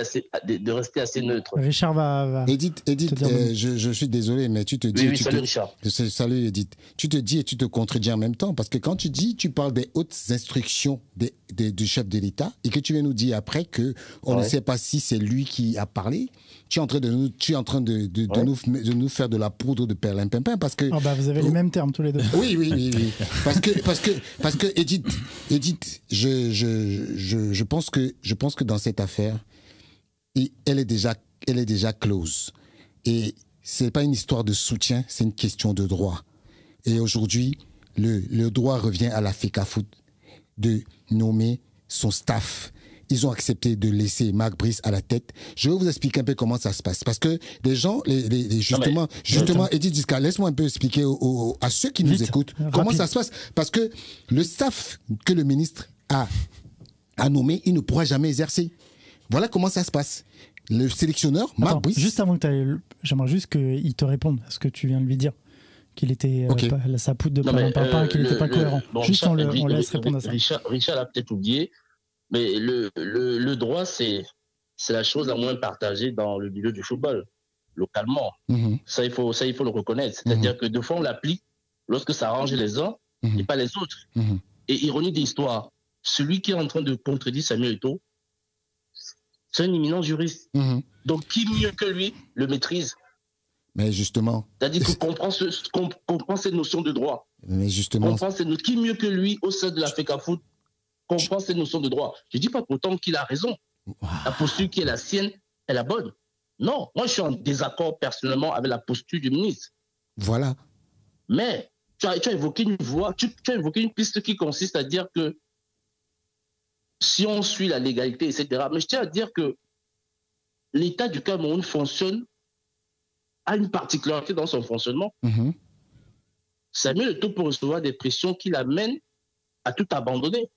assez neutre. Richard va Edith, je suis désolé, mais tu te dis... salut Richard. Salut Edith. Tu te dis et tu te contredis en même temps, parce que quand tu parles des hautes instructions du chef de l'État, et que tu viens nous dire après qu'on ne sait pas si c'est lui qui a parlé, tu es en train de nous faire de la poudre de perlimpinpin, parce que... vous avez les mêmes termes tous les deux. Oui. parce que Edith, je pense que dans cette affaire, elle est déjà close. Et c'est pas une histoire de soutien, c'est une question de droit. Et aujourd'hui, le droit revient à la FECAFOOT de nommer son staff. Ils ont accepté de laisser Marc Brice à la tête. Je vais vous expliquer un peu comment ça se passe. Parce que les gens, justement, Edith Giscard, laisse-moi un peu expliquer à ceux qui nous écoutent comment ça se passe. Parce que le staff que le ministre a nommé, il ne pourra jamais exercer. Voilà comment ça se passe. Le sélectionneur, Marc Brice... Juste avant que tu ailles, j'aimerais juste qu'il te réponde à ce que tu viens de lui dire. Qu'il était sa poudre de perlimpinpin, qu'il n'était pas cohérent. Juste on laisse répondre à ça. Richard l'a peut-être oublié, mais le droit, c'est c'est la chose la moins partagée dans le milieu du football, localement. Ça, il faut le reconnaître. C'est-à-dire que de fois, on l'applique lorsque ça arrange les uns et pas les autres. Et ironie de l'histoire, celui qui est en train de contredire Samuel Eto'o, c'est un éminent juriste. Donc, qui mieux que lui le maîtrise? Mais justement. C'est-à-dire qu'il comprend cette notion de droit. Mais justement. Qui mieux que lui, au sein de la FECAFOOT, comprend cette notion de droit? Je ne dis pas pourtant qu'il a raison. La posture qui est la sienne est la bonne. Non, moi je suis en désaccord personnellement avec la posture du ministre. Voilà. Mais tu as évoqué une voie, tu as évoqué une piste qui consiste à dire que si on suit la légalité, etc. Mais je tiens à dire que l'État du Cameroun fonctionne, a une particularité dans son fonctionnement. Samuel Eto'o peut recevoir des pressions qui l'amènent à tout abandonner.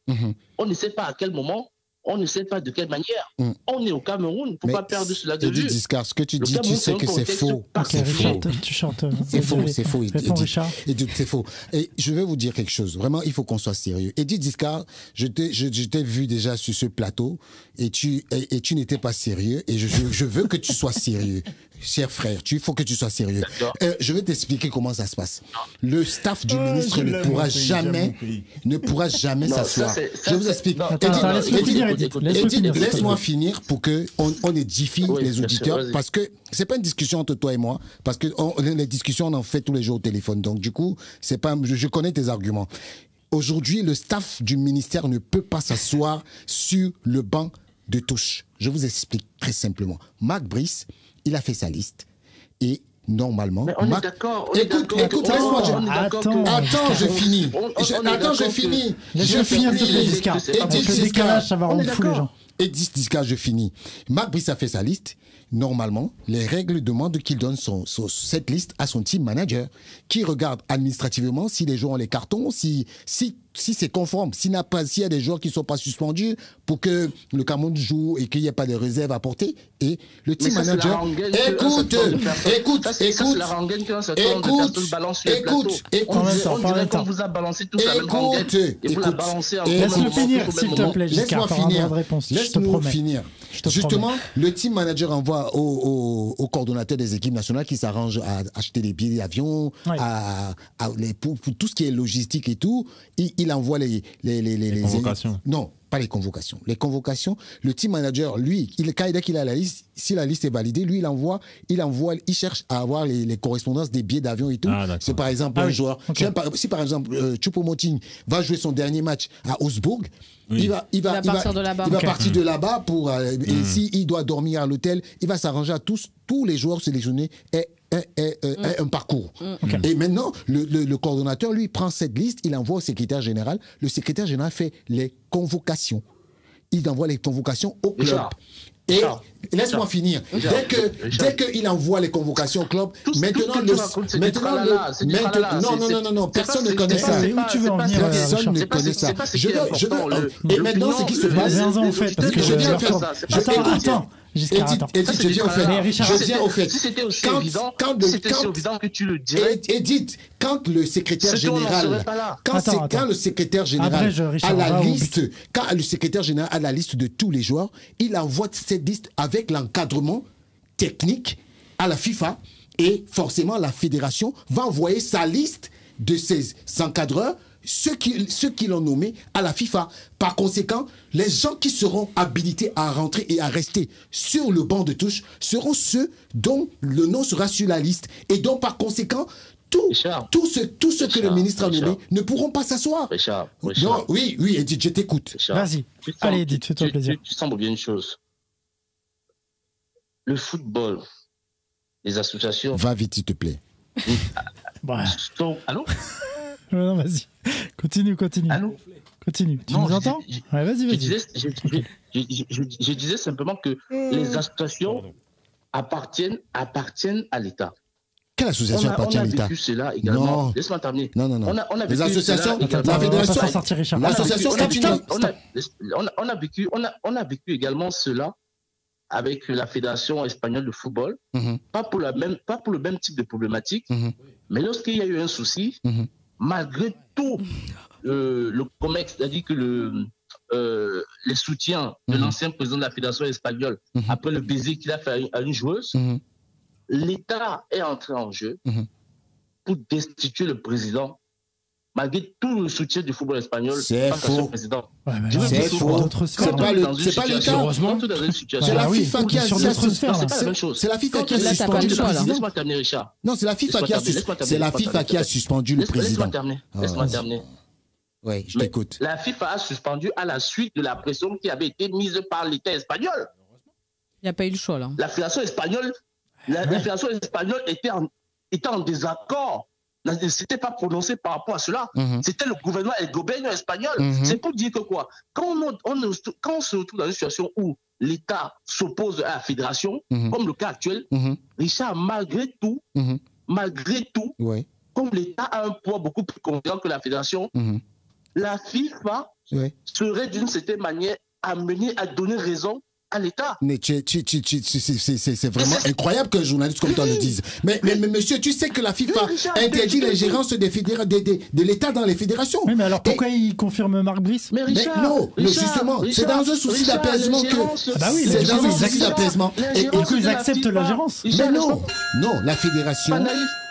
On ne sait pas à quel moment, on ne sait pas de quelle manière. On est au Cameroun, il ne faut pas perdre cela de vue. Discar, ce que tu dis, tu sais que c'est faux. C'est faux. Tu chantes. C'est faux, c'est faux. Richard. C'est faux. Et je vais vous dire quelque chose. Vraiment, il faut qu'on soit sérieux. Edith Discar, je t'ai vu déjà sur ce plateau et tu n'étais pas sérieux. Et je veux que tu sois sérieux. Cher frère, il faut que tu sois sérieux. Je vais t'expliquer comment ça se passe. Le staff du ministre ne pourra jamais s'asseoir. Je vous explique. Laisse-moi finir pour qu'on édifie les auditeurs, parce que c'est pas une discussion entre toi et moi, parce que les discussions on en fait tous les jours au téléphone. Donc du coup, c'est pas, je connais tes arguments. Aujourd'hui, le staff du ministère ne peut pas s'asseoir sur le banc de touche. Je vous explique très simplement. Marc Brice, il a fait sa liste et normalement. Mais on est d'accord. Écoute, laisse-moi. Attends, je finis. Je finis, Giscard. Le décalage, ça va rendre fou les gens. Edith Discar, je finis. Marc Brice a fait sa liste. Normalement, les règles demandent qu'il donne cette liste à son team manager, qui regarde administrativement si les joueurs ont les cartons, si c'est conforme, s'il y a des joueurs qui ne sont pas suspendus pour que le Cameroun joue et qu'il n'y ait pas de réserve à porter. Et le team manager, écoute, on vous a balancé tous la même rengaine et vous la balancez en laisse-le finir, s'il te plaît, Giscard. Laisse-nous finir. Justement, le team manager envoie au coordonnateur des équipes nationales qui s'arrange à acheter des billets d'avion, pour tout ce qui est logistique et tout. Il envoie les convocations. Non, pas les convocations. Les convocations, le team manager, lui, dès qu'il a la liste, si la liste est validée, lui, il cherche à avoir les correspondances des billets d'avion et tout. C'est par exemple un joueur. Okay. Si par exemple, Choupo-Moting va jouer son dernier match à Augsbourg, il va partir de là-bas pour, et s'il doit dormir à l'hôtel, il va s'arranger à tous les joueurs sélectionnés un parcours. Et maintenant, le coordonnateur, lui, prend cette liste, il envoie au secrétaire général. Le secrétaire général fait les convocations. Il envoie les convocations au club. Et laisse-moi finir. Dès qu'il envoie les convocations au club, non, personne ne connaît ça. Personne ne connaît ça. Et maintenant, c'est qui se passe. Attends. Je viens au fait. Si c'était aussi évident que tu le dirais. Edith, quand le secrétaire général, quand le secrétaire général a la liste, quand le secrétaire général a la liste de tous les joueurs, il envoie cette liste avec l'encadrement technique à la FIFA et forcément la fédération va envoyer sa liste de ses encadreurs, ceux qui l'ont nommé à la FIFA. Par conséquent, les gens qui seront habilités à rentrer et à rester sur le banc de touche seront ceux dont le nom sera sur la liste. Et donc, par conséquent, tous ceux que le ministre a nommés ne pourront pas s'asseoir. Non, oui, Edith, je t'écoute. Vas-y. Allez, Edith, fais-toi plaisir. Tu sembles bien une chose. Le football, les associations... Va vite, s'il te plaît. Allô? Non, vas-y. Continue. Allô? Continue. Tu nous entends? Ouais, vas-y. Je disais simplement que les associations appartiennent à l'État. Quelle association appartient à l'État? On a vécu cela également. Laisse-moi terminer. Non. On a les associations, la fédération, l'association on a vécu également cela avec la Fédération espagnole de football, pas pour le même type de problématique, mais lorsqu'il y a eu un souci, malgré tout le COMEX, c'est-à-dire que les soutiens de l'ancien président de la Fédération espagnole après le baiser qu'il a fait à une joueuse, l'État est entré en jeu pour destituer le président, malgré tout le soutien du football espagnol. C'est faux. Ouais, c'est faux. C'est pas l'État. Heureusement, c'est la FIFA qui a c'est pas la même chose. C'est la FIFA qui a suspendu le président. Laisse-moi terminer, Richard. Non, c'est la FIFA qui a suspendu le président. Laisse-moi terminer. Oui, je t'écoute. La FIFA a suspendu à la suite de la pression qui avait été mise par l'État espagnol. Il n'y a pas eu le choix, là. La Fédération espagnole, était en désaccord. C'était pas prononcé par rapport à cela. C'était le gouvernement El Gobierno espagnol. C'est pour dire que quoi, quand on se retrouve dans une situation où l'État s'oppose à la fédération, comme le cas actuel, Richard, malgré tout, comme l'État a un poids beaucoup plus considérable que la fédération, la FIFA serait d'une certaine manière amenée à donner raison à l'État. Mais c'est vraiment incroyable qu'un journaliste comme toi le dise. Mais monsieur, tu sais que la FIFA interdit l'ingérence de l'État dans les fédérations. Oui, mais alors pourquoi il confirme Marc Brice? Mais justement, c'est dans un souci d'apaisement que... Ah bah oui, c'est dans un souci d'apaisement. Et du coup, ils acceptent l'ingérence. Mais non, la fédération...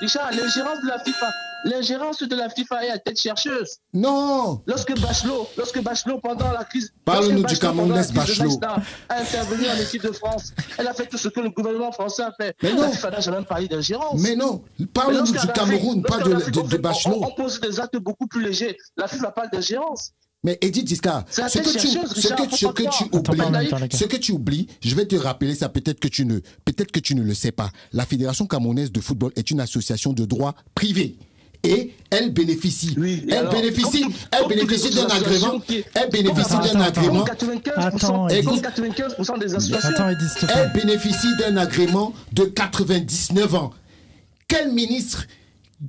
Richard, l'ingérence de la FIFA... L'ingérence de la FIFA est à tête chercheuse. Non. Lorsque Bachelot, pendant la crise... Parle-nous du Camerounais Bachelot. A intervenu en équipe de France. Elle a fait tout ce que le gouvernement français a fait. Mais non. La FIFA n'a jamais parlé d'ingérence. Mais non. Parle-nous du Cameroun, pas de Bachelot. On pose des actes beaucoup plus légers. La FIFA parle d'ingérence. Mais Edith Ziska, ce que tu oublies, je vais te rappeler ça, peut-être que tu ne le sais pas. La Fédération camerounaise de football est une association de droit privé. Et elle bénéficie. Elle bénéficie d'un agrément. Elle bénéficie d'un agrément. Attends, 95% des associations. Elle bénéficie d'un agrément de 99 ans. Quel ministre?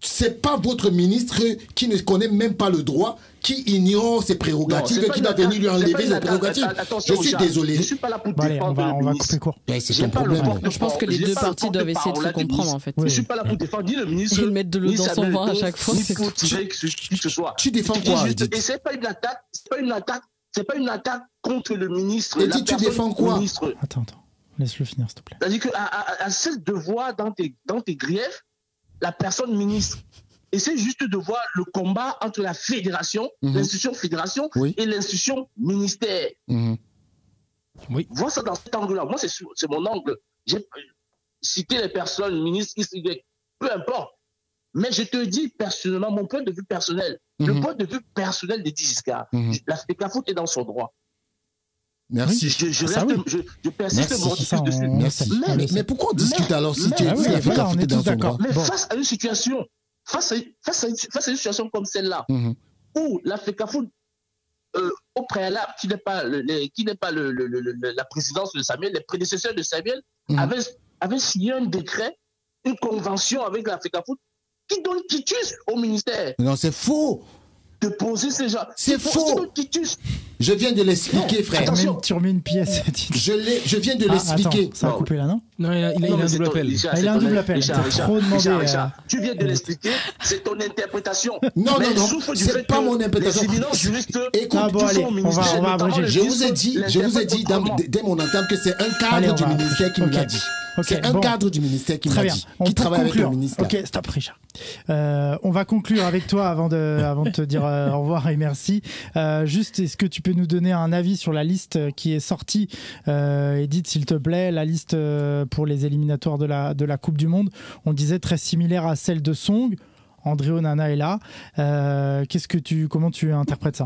C'est pas votre ministre qui ne connaît même pas le droit, qui ignore ses prérogatives, qui va venir lui enlever ses prérogatives. Je suis désolé. Je suis pas là pour défendre on va couper court. C'est ton problème. Je pense que les deux parties doivent essayer de se comprendre, en fait. Je suis pas là pour défendre ni le ministre. Ils mettent de l'eau dans son vin à chaque fois. Tu défends quoi? Et c'est pas une attaque contre le ministre. Et tu défends quoi? Attends, laisse-le finir, s'il te plaît. C'est-à-dire qu'à celle de voir dans tes griefs la personne ministre. Et c'est juste de voir le combat entre la fédération, l'institution fédération et l'institution ministère. Oui. Vois ça dans cet angle-là. Moi, c'est mon angle. J'ai cité les personnes, ministres, peu importe. Mais je te dis personnellement, mon point de vue personnel, le point de vue personnel de Ziska, la FECAFOOT est dans son droit. Merci. Je persiste mon refus de ce... Mais pourquoi on discute alors si tu es on est tous d'accord. Mais face à une situation, face à une situation comme celle-là, où la FECAFOOT, au préalable, qui n'est pas la présidence de Samuel, les prédécesseurs de Samuel, avaient signé un décret, une convention avec la FECAFOOT qui donne quitus au ministère. Non, c'est faux. De poser ces gens. C'est faux. Je viens de l'expliquer, frère. Tu remets une pièce. Je viens de l'expliquer. Attends, ça a coupé là, non? Non, il a un double appel. Il a un double appel. Trop demandé. Tu viens de l'expliquer, c'est ton interprétation. Non, c'est pas mon interprétation. Écoute, allez, on va abréger. Je vous ai dit dès mon entame que c'est un cadre du ministère qui me l'a dit. C'est un cadre du ministère qui me l'a dit. Qui travaille avec le ministère. Ok, stop, Richard. On va conclure avec toi avant de te dire au revoir et merci. Juste, est-ce que tu peux nous donner un avis sur la liste qui est sortie, Edith, s'il te plaît, la liste pour les éliminatoires de la Coupe du Monde. On disait très similaire à celle de Song. André Onana est là. Comment tu interprètes ça?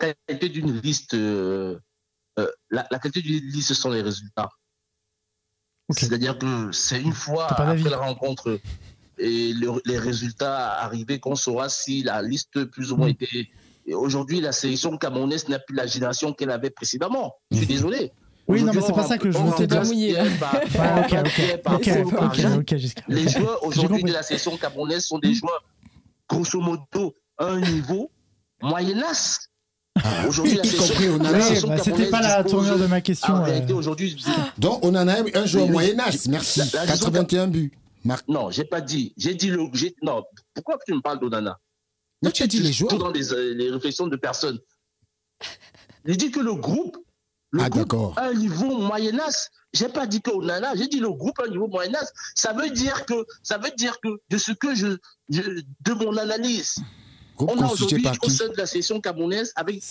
La qualité d'une liste, la qualité d'une liste, ce sont les résultats. Okay. C'est-à-dire que c'est une fois après la rencontre et les résultats arrivés qu'on saura si la liste plus ou moins était... Et aujourd'hui, la sélection camerounaise n'a plus la génération qu'elle avait précédemment. Je suis désolé. Oui, non, mais c'est pas ça que je veux te dire. Ok, les joueurs aujourd'hui de la sélection camerounaise sont des joueurs, grosso modo, à un niveau moyennasse. Aujourd'hui, la sélection c'était pas la tournure de ma question. Donc, on en a un joueur moyennasse. Merci. 81 buts. Non, j'ai pas dit. J'ai dit non. Pourquoi tu me parles d'Onana? Mais tu as dit les joueurs. Dans les réflexions de personnes. J'ai dit que le groupe a un niveau moyennasse. J'ai pas dit qu'au Nana, j'ai dit le groupe a un niveau moyennasse. Ça veut dire que de ce que de mon analyse, on a aujourd'hui au sein de la sélection camerounaise avec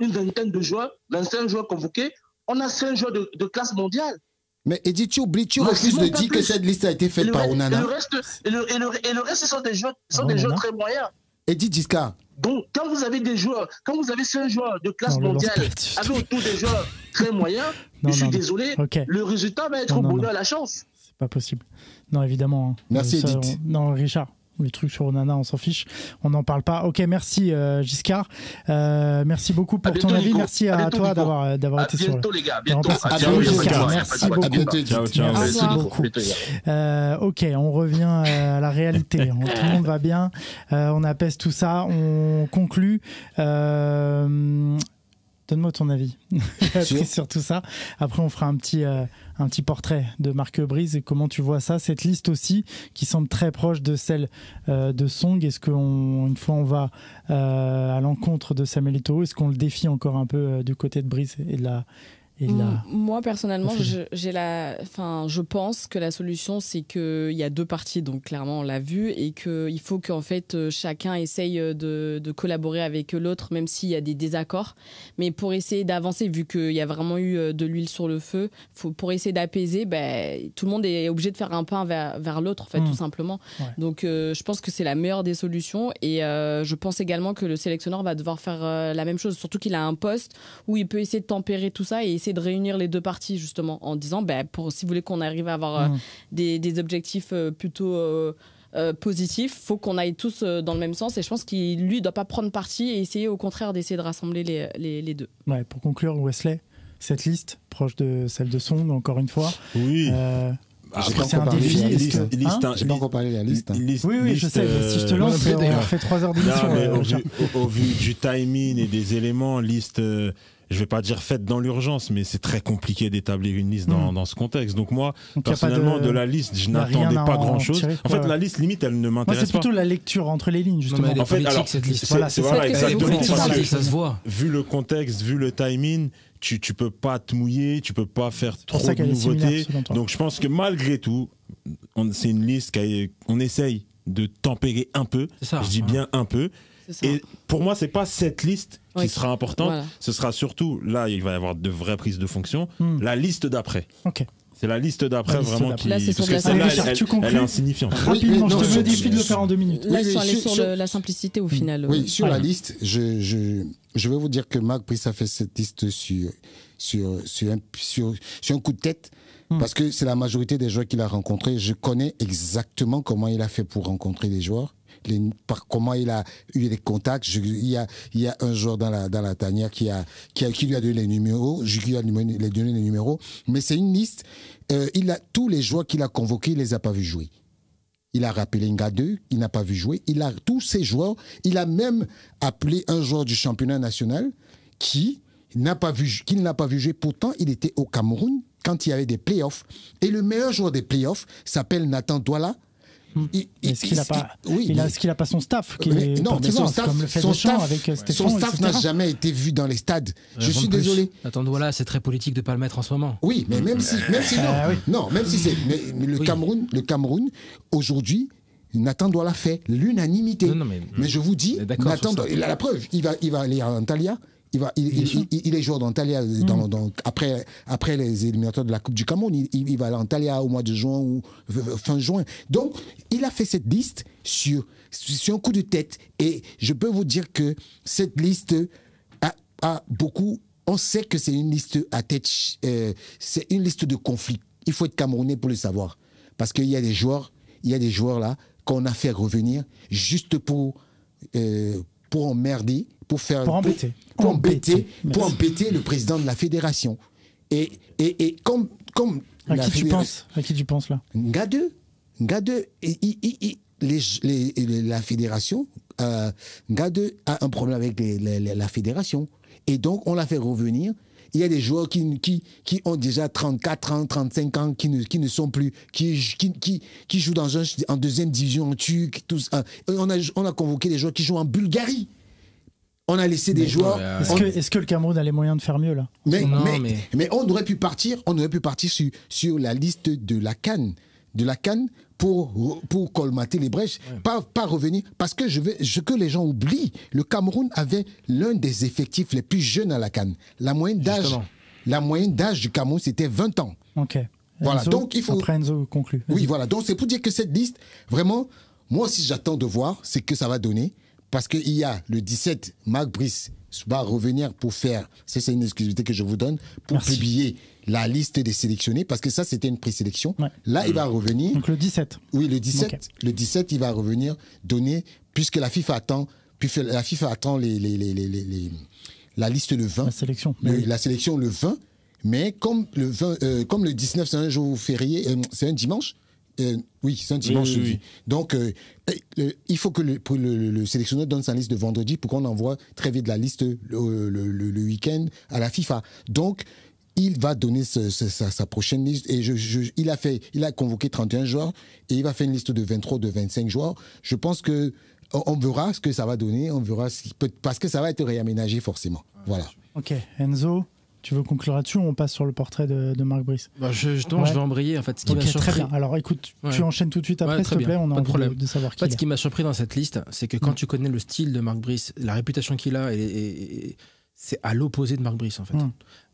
une vingtaine de joueurs, 25 joueurs convoqués, on a 5 joueurs de classe mondiale. Mais Eddy, tu refuses de dire que cette liste a été faite par Onana. Et le reste, ce sont des joueurs très moyens. Eddy Giscard. Donc, quand vous avez 5 joueurs de classe mondiale, avec autour des joueurs très moyens, je suis désolé, le résultat va être au bonheur à la chance. C'est pas possible. Non, évidemment. Merci, Edith. Non, Richard. Les trucs sur Onana, on s'en fiche. On n'en parle pas. Ok, merci Giscard. Merci beaucoup pour ton avis. Merci à toi d'avoir été sur. À bientôt, les gars. Bientôt. Merci beaucoup. À bientôt. Ciao. Merci beaucoup. Ok, on revient à la réalité. Tout le monde va bien. On apaise tout ça. On conclut. Donne-moi ton avis sur tout ça. Après, on fera un petit portrait de Marc Brise et comment tu vois ça, cette liste aussi qui semble très proche de celle de Song. Est-ce qu'une fois on va à l'encontre de Samuel Eto'o, est-ce qu'on le défie encore un peu du côté de Brise et de la... Moi personnellement, je pense que la solution c'est qu'il y a 2 parties, donc clairement on l'a vu, et qu'il faut qu'en fait chacun essaye de collaborer avec l'autre, même s'il y a des désaccords. Mais pour essayer d'avancer, vu qu'il y a vraiment eu de l'huile sur le feu, pour essayer d'apaiser, tout le monde est obligé de faire un pas vers l'autre, en fait, tout simplement. Ouais. Donc je pense que c'est la meilleure des solutions, et je pense également que le sélectionneur va devoir faire la même chose, surtout qu'il a un poste où il peut essayer de tempérer tout ça et essayer de réunir les 2 parties justement en disant si vous voulez qu'on arrive à avoir des objectifs plutôt positifs, faut qu'on aille tous dans le même sens, et je pense qu'il lui doit pas prendre parti et essayer au contraire d'essayer de rassembler les 2. Ouais, pour conclure, Wesley, cette liste proche de celle de Song, encore une fois. Oui. C'est un défi. J'ai pas encore parlé de la liste. Oui, je sais. Si je te lance, on fait 3 heures d'émission. Au vu du timing et des éléments, liste, je vais pas dire faite dans l'urgence, mais c'est très compliqué d'établir une liste dans ce contexte. Donc moi, personnellement, de la liste, je n'attendais pas grand-chose. En fait, la liste, limite, elle ne m'intéresse pas. C'est plutôt la lecture entre les lignes, justement. En fait, alors, cette liste. Voilà, exactement. Ça se voit. Vu le contexte, vu le timing, tu peux pas te mouiller, tu peux pas faire trop de nouveautés. Donc je pense que malgré tout, c'est une liste qu'on essaye de tempérer un peu. Je dis bien un peu. Et pour moi, c'est pas cette liste qui sera importante. Voilà. Ce sera surtout, là, il va y avoir de vraies prises de fonction, la liste d'après. Ok. C'est la liste d'après vraiment qui... Là, parce que celle-là, elle est insignifiante. Rapidement, je te modifie de le faire en 2 minutes. Là, ils sont allés sur la simplicité au final. Oui, sur la liste, je vais vous dire que Marc Brice a fait cette liste sur un coup de tête. Parce que c'est la majorité des joueurs qu'il a rencontrés. Je connais exactement comment il a fait pour rencontrer les joueurs. Comment il a eu les contacts. Il y a un joueur dans la tanière qui lui a donné les numéros. Je lui ai donné les numéros. Mais c'est une liste. Tous les joueurs qu'il a convoqués, il les a pas vus jouer. Il a rappelé Ngadeu, il n'a pas vu jouer. Tous ces joueurs. Il a même appelé un joueur du championnat national qu'il n'a pas vu jouer. Pourtant, il était au Cameroun quand il y avait des playoffs. Et le meilleur joueur des playoffs s'appelle Nathan Douala. Est-ce qu'il n'a pas son staff Non, mais son staff n'a jamais été vu dans les stades. Je suis désolé. Attends, voilà, c'est très politique de ne pas le mettre en ce moment. Oui, mais même si c'est. Mais le Cameroun, aujourd'hui, Nathan Douala fait l'unanimité. Mais je vous dis, Nathan Douala, il a la preuve. Il va aller à Antalya. Il est joueur d'Antalya après les éliminatoires de la Coupe du Cameroun. Il va aller à Antalya au mois de juin ou fin juin. Donc, il a fait cette liste sur un coup de tête. Et je peux vous dire que cette liste a beaucoup... On sait que c'est une liste à tête... c'est une liste de conflits. Il faut être Camerounais pour le savoir. Parce qu'il y a des joueurs là qu'on a fait revenir juste pour emmerder, pour embêter le président de la fédération. Et comme à qui tu penses là? Ngadeu, la fédération, Ngadeu a un problème avec la fédération. Et donc, on l'a fait revenir. Il y a des joueurs qui ont déjà 34 ans, 35 ans, qui ne sont plus, qui jouent en deuxième division en turc. On a convoqué des joueurs qui jouent en Bulgarie. On a laissé des joueurs. Est-ce que le Cameroun a les moyens de faire mieux là? Mais on aurait pu partir sur la liste de la CAN. Pour colmater les brèches, pas revenir. Parce que que les gens oublient, le Cameroun avait l'un des effectifs les plus jeunes à la CAN. La moyenne d'âge du Cameroun, c'était 20 ans. Ok. Voilà, Enzo, donc il faut... Après Enzo conclut. Oui, voilà. Donc c'est pour dire que cette liste, vraiment, moi aussi j'attends de voir ce que ça va donner. Parce qu'il y a le 17, Marc Brice va revenir pour faire, c'est une exclusivité que je vous donne, pour publier la liste des sélectionnés, parce que ça c'était une présélection. Ouais. Là, il va revenir. Donc le 17. Oui, le 17. Okay. Le 17, il va revenir donner, puisque la FIFA attend la liste le 20. La sélection. La sélection le 20. Mais comme le 19, c'est un jour férié, c'est un dimanche. Oui, c'est un dimanche. Oui. Donc, il faut que le sélectionneur donne sa liste de vendredi pour qu'on envoie très vite la liste le week-end à la FIFA. Donc, il va donner sa prochaine liste. Et il a convoqué 31 joueurs et il va faire une liste de 23, de 25 joueurs. Je pense que on verra ce que ça va donner. On verra parce que ça va être réaménagé forcément. Voilà. Ok, Enzo. Tu veux conclure là-dessus ou on passe sur le portrait de Marc Brice? Justement, je vais embrayer. En fait, ce qui m'a surpris... Très bien. Alors écoute, tu enchaînes tout de suite après, s'il te plaît. On a envie de savoir qui. En fait, ce qui m'a surpris dans cette liste, c'est que quand tu connais le style de Marc Brice, la réputation qu'il a, c'est à l'opposé de Marc Brice, en fait.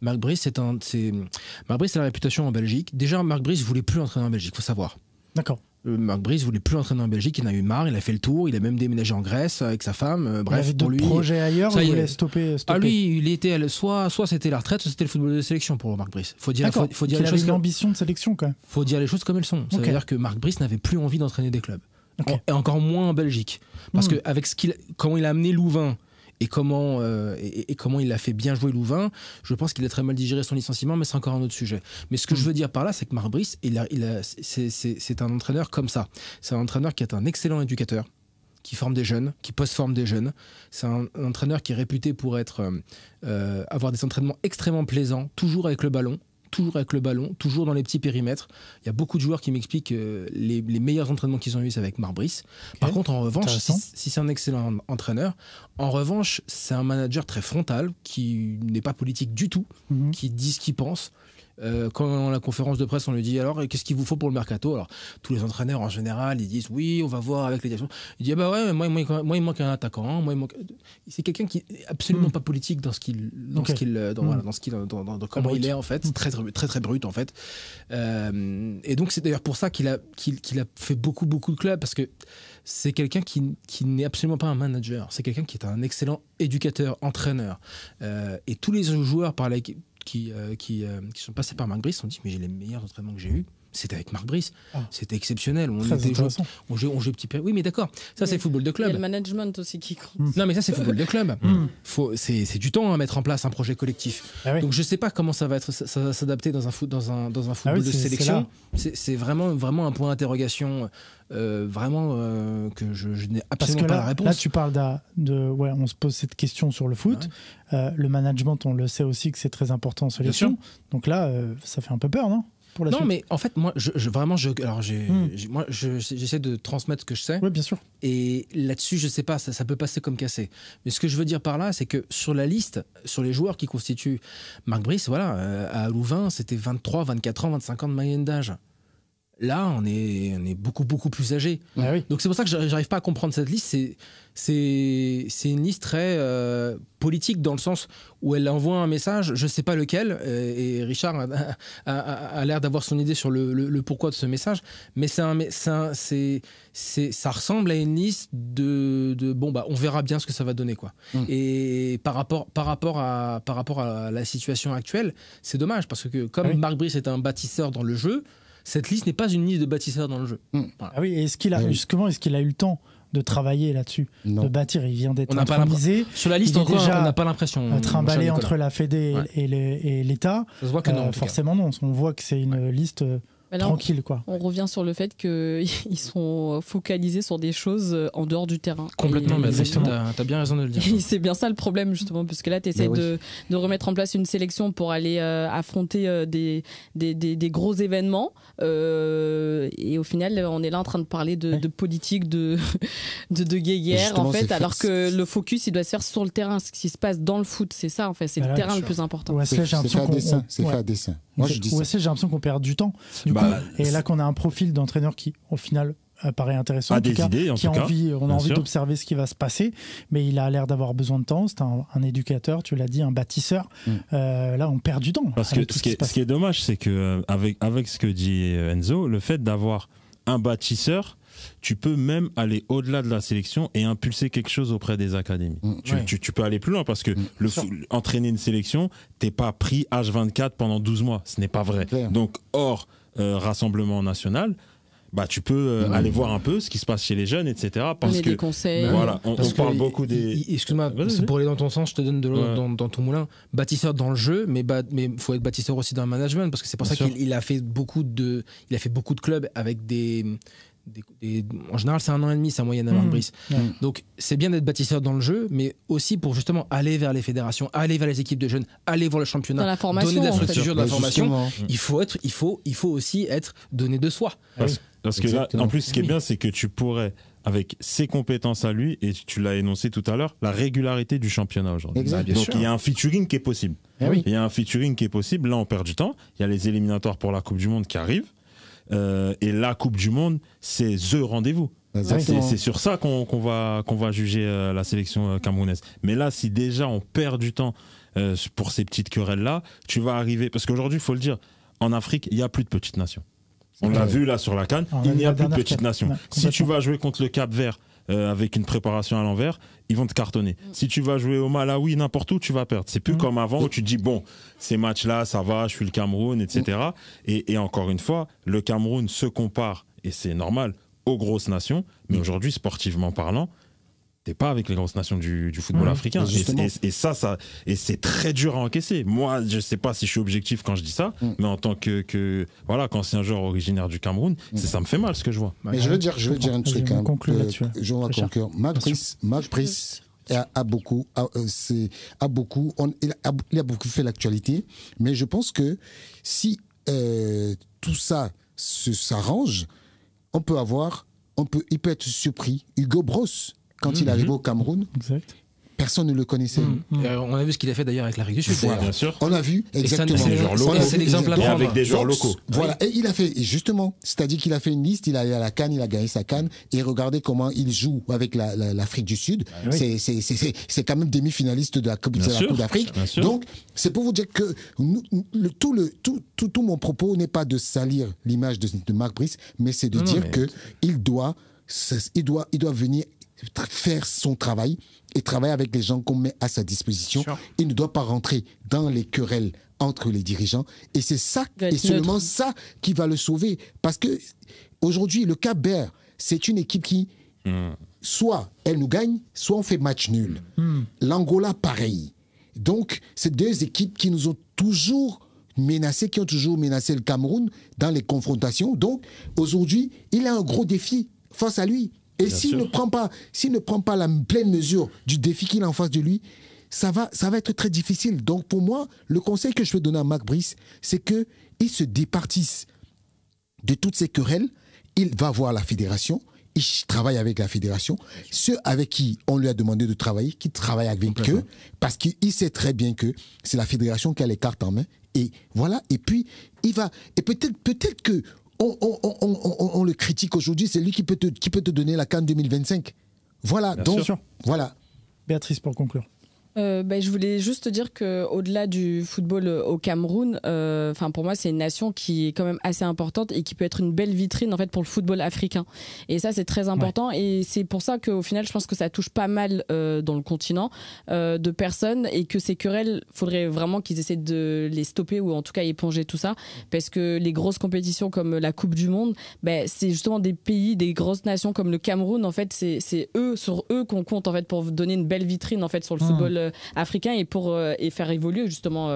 Marc Brice, c'est la réputation en Belgique. Déjà, Marc Brice voulait plus entraîner en Belgique, il faut savoir. D'accord. Marc Brice voulait plus entraîner en Belgique, il en a eu marre, il a fait le tour, il a même déménagé en Grèce avec sa femme. Bref, il avait d'autres projets ailleurs, il voulait stopper. Ah lui, il était soit c'était la retraite, soit c'était le football de sélection pour Marc Brice. Faut dire les choses. L'ambition de sélection quand même. Faut dire les choses comme elles sont. Ça veut dire que Marc Brice n'avait plus envie d'entraîner des clubs, et encore moins en Belgique, parce que avec comment il a amené Louvain. Et comment il a fait bien jouer Louvain, je pense qu'il a très mal digéré son licenciement, mais c'est encore un autre sujet. Mais ce que je veux dire par là, c'est que Marc Brice, c'est un entraîneur comme ça. C'est un entraîneur qui est un excellent éducateur, qui forme des jeunes, qui post-forme des jeunes. C'est un entraîneur qui est réputé pour avoir des entraînements extrêmement plaisants, toujours avec le ballon, toujours dans les petits périmètres. Il y a beaucoup de joueurs qui m'expliquent que les meilleurs entraînements qu'ils ont eus, c'est avec Marc Brice. Okay. Par contre, en revanche, si c'est un excellent entraîneur, en revanche, c'est un manager très frontal, qui n'est pas politique du tout, qui dit ce qu'il pense. Quand à la conférence de presse on lui dit alors qu'est-ce qu'il vous faut pour le mercato, alors tous les entraîneurs en général ils disent oui on va voir avec les directions, il dit bah ouais moi il manque un attaquant, c'est quelqu'un qui est absolument pas politique dans comment il est en fait, très très brut en fait, et donc c'est d'ailleurs pour ça qu'il a fait beaucoup de clubs, parce que c'est quelqu'un qui n'est absolument pas un manager, c'est quelqu'un qui est un excellent éducateur, entraîneur, et tous les joueurs par lesquels qui sont passés par Marc Brice ont dit mais j'ai les meilleurs entraînements que j'ai eus, c'était avec Marc Brice, c'était exceptionnel, on jouait petit peu. Oui mais d'accord, ça c'est le football de club. Il y a le management aussi qui compte. Non mais ça c'est football de club. C'est du temps à mettre en place un projet collectif. Ah oui. Donc je sais pas comment ça va s'adapter dans un football de sélection. C'est vraiment un point d'interrogation. Que je n'ai absolument pas la réponse. Là, tu parles on se pose cette question sur le foot. Ouais. Le management, on le sait aussi que c'est très important en sélection. Donc là, ça fait un peu peur, non? Non, mais en fait, moi, j'essaie de transmettre ce que je sais. Oui, bien sûr. Et là-dessus, je sais pas, ça peut passer comme cassé. Mais ce que je veux dire par là, c'est que sur la liste, sur les joueurs qui constituent Marc Brice, à Louvain, c'était 23, 24 ans, 25 ans de moyenne d'âge. Là, on est beaucoup plus âgé. Ah oui. Donc c'est pour ça que j'arrive pas à comprendre cette liste. C'est une liste très politique, dans le sens où elle envoie un message, je sais pas lequel, et Richard a l'air d'avoir son idée sur le pourquoi de ce message, mais ça ressemble à une liste de on verra bien ce que ça va donner, quoi. Et par rapport à la situation actuelle, c'est dommage, parce que comme Marc Brice est un bâtisseur dans le jeu, cette liste n'est pas une liste de bâtisseurs dans le jeu. Voilà. Ah oui, est-ce qu'il a eu le temps de travailler là-dessus, de bâtir? Il vient d'être intronisé. Sur la liste, encore, on n'a pas l'impression. Trimballé entre la Fédé et l'État. Ça se voit que non. Forcément, non. On voit que c'est une liste tranquille, quoi. On revient sur le fait qu'ils sont focalisés sur des choses en dehors du terrain. Complètement, t'as bien raison de le dire. C'est bien ça le problème, justement, parce que là, tu essaies de remettre en place une sélection pour aller affronter des gros événements. Et au final, on est là en train de parler de politique, de guéguerre, en fait, alors que le focus, il doit se faire sur le terrain. Ce qui se passe dans le foot, c'est ça, en fait. C'est le terrain le plus important. C'est fait à dessein. Moi, je dis ça. J'ai l'impression qu'on perd du temps. Du coup, et là qu'on a un profil d'entraîneur qui, au final, paraît intéressant, on a envie d'observer ce qui va se passer, mais il a l'air d'avoir besoin de temps. C'est un éducateur, tu l'as dit, un bâtisseur. Là, on perd du temps. Parce que ce qui est dommage, c'est que avec ce que dit Enzo, le fait d'avoir un bâtisseur, tu peux même aller au-delà de la sélection et impulser quelque chose auprès des académies. Tu peux aller plus loin parce que entraîner une sélection, t'es pas pris H24 pendant 12 mois. Ce n'est pas vrai. Donc, hors rassemblement national, tu peux aller voir un peu ce qui se passe chez les jeunes, etc. Parce que, des conseils. Voilà, on parle beaucoup des... Excuse-moi, pour aller dans ton sens, je te donne de l'eau dans ton moulin. Bâtisseur dans le jeu, mais il faut être bâtisseur aussi dans le management, parce que c'est pour ça qu'il a fait beaucoup de clubs avec en général, c'est 1 an et demi, sa moyenne à Marc Brice. Donc, c'est bien d'être bâtisseur dans le jeu, mais aussi pour justement aller vers les fédérations, aller vers les équipes de jeunes, aller voir le championnat, dans la formation, donner de la structure, de la formation. Il Il faut aussi être donné de soi. Parce que là, en plus, ce qui est bien, c'est que tu pourrais, avec ses compétences à lui, et tu l'as énoncé tout à l'heure, la régularité du championnat aujourd'hui. Donc, il y a un featuring qui est possible. Il y a un featuring qui est possible. Là, on perd du temps. Il y a les éliminatoires pour la Coupe du Monde qui arrivent. Et la Coupe du Monde, c'est the rendez-vous. C'est sur ça qu'on va juger la sélection camerounaise. Mais là, si déjà on perd du temps pour ces petites querelles-là, tu vas arriver... Parce qu'aujourd'hui, il faut le dire, en Afrique, il n'y a plus de petites nations. On l'a vu là sur la CAN, il n'y a plus de petites nations. Si tu vas jouer contre le Cap-Vert avec une préparation à l'envers, ils vont te cartonner. Si tu vas jouer au Malawi, n'importe où, tu vas perdre. C'est plus comme avant où tu te dis, bon, ces matchs-là, ça va, je suis le Cameroun, etc. Et encore une fois, le Cameroun se compare, et c'est normal, aux grosses nations, mais aujourd'hui, sportivement parlant, t'es pas avec les grosses nations du football africain. Et c'est très dur à encaisser. Moi, je sais pas si je suis objectif quand je dis ça, mais en tant que qu'ancien joueur originaire du Cameroun, ça me fait mal ce que je vois. Mais je veux dire un truc. Je vais conclure. Marc Brice a beaucoup fait l'actualité, mais je pense que si tout ça s'arrange, il peut être surpris. Hugo Bross, quand il est arrivé au Cameroun, personne ne le connaissait. On a vu ce qu'il a fait d'ailleurs avec l'Afrique du Sud. Voilà. Bien sûr. On a vu exactement. C'est l'exemple à prendre. Avec des joueurs locaux. Voilà. Et il a fait, justement, c'est-à-dire qu'il a fait une liste, il est allé à la CAN, il a gagné sa CAN, et regardez comment il joue avec l'Afrique du Sud. C'est quand même demi-finaliste de la Coupe d'Afrique. Donc, c'est pour vous dire que tout mon propos n'est pas de salir l'image de Marc Brice, mais c'est de dire que il doit venir faire son travail et travailler avec les gens qu'on met à sa disposition. Il ne doit pas rentrer dans les querelles entre les dirigeants, et c'est ça et seulement ça qui va le sauver, parce que aujourd'hui le Cap-Vert, c'est une équipe qui soit elle nous gagne, soit on fait match nul. L'Angola pareil. Donc c'est 2 équipes qui nous ont toujours menacés, qui ont toujours menacé le Cameroun dans les confrontations. Donc aujourd'hui il a un gros défi face à lui. Et s'il ne prend pas la pleine mesure du défi qu'il a en face de lui, ça va être très difficile. Donc pour moi, le conseil que je veux donner à Marc Brice, c'est qu'il se départisse de toutes ces querelles. Il va voir la fédération, il travaille avec la fédération. Ceux avec qui on lui a demandé de travailler, qu'il travaille avec eux, parce qu'il sait très bien que c'est la fédération qui a les cartes en main. Et voilà, et puis il va... Et peut-être que on le critique aujourd'hui, c'est lui qui peut te donner la CAN 2025. Voilà, voilà. Béatrice, pour conclure. Je voulais juste te dire qu'au-delà du football au Cameroun, pour moi c'est une nation qui est quand même assez importante et qui peut être une belle vitrine en fait pour le football africain. Et ça c'est très important, et c'est pour ça qu'au final je pense que ça touche pas mal dans le continent de personnes, et que ces querelles, faudrait vraiment qu'ils essaient de les stopper, ou en tout cas éponger tout ça, parce que les grosses compétitions comme la Coupe du Monde, c'est justement des pays, des grosses nations comme le Cameroun, en fait c'est sur eux qu'on compte en fait pour donner une belle vitrine en fait sur le football africain, et pour faire évoluer justement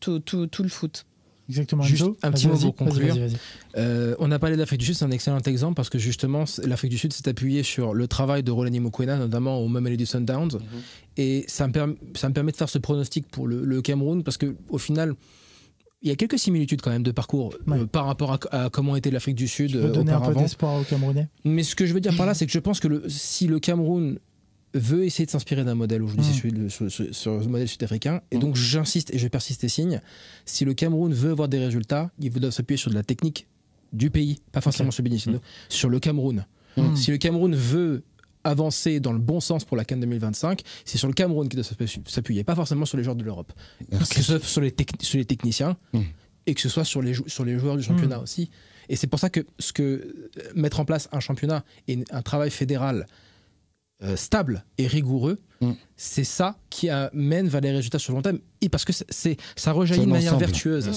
tout le foot. Exactement. Juste Enzo, un petit mot pour vas-y, conclure. vas-y. On a parlé de l'Afrique du Sud, c'est un excellent exemple parce que justement, l'Afrique du Sud s'est appuyée sur le travail de Rolani Mokwena, notamment au Mamelodi Sundowns. Et ça me permet de faire ce pronostic pour le Cameroun parce qu'au final, il y a quelques similitudes quand même de parcours par rapport à comment était l'Afrique du Sud auparavant. Donner un peu d'espoir aux Camerounais. Mais ce que je veux dire par là, c'est que je pense que si le Cameroun veut essayer de s'inspirer d'un modèle, aujourd'hui c'est sur le modèle sud-africain, et donc j'insiste et je persiste et signe, si le Cameroun veut avoir des résultats, il doit s'appuyer sur de la technique du pays, pas forcément sur Benicino, sur le Cameroun. Si le Cameroun veut avancer dans le bon sens pour la CAN 2025, c'est sur le Cameroun qui doit s'appuyer, pas forcément sur les joueurs de l'Europe. Que ce soit sur les techniciens et que ce soit sur les joueurs du championnat aussi. Et c'est pour ça que mettre en place un championnat et un travail fédéral stable et rigoureux, c'est ça qui amène vers les résultats sur le long terme, et parce que ça rejaillit de manière vertueuse.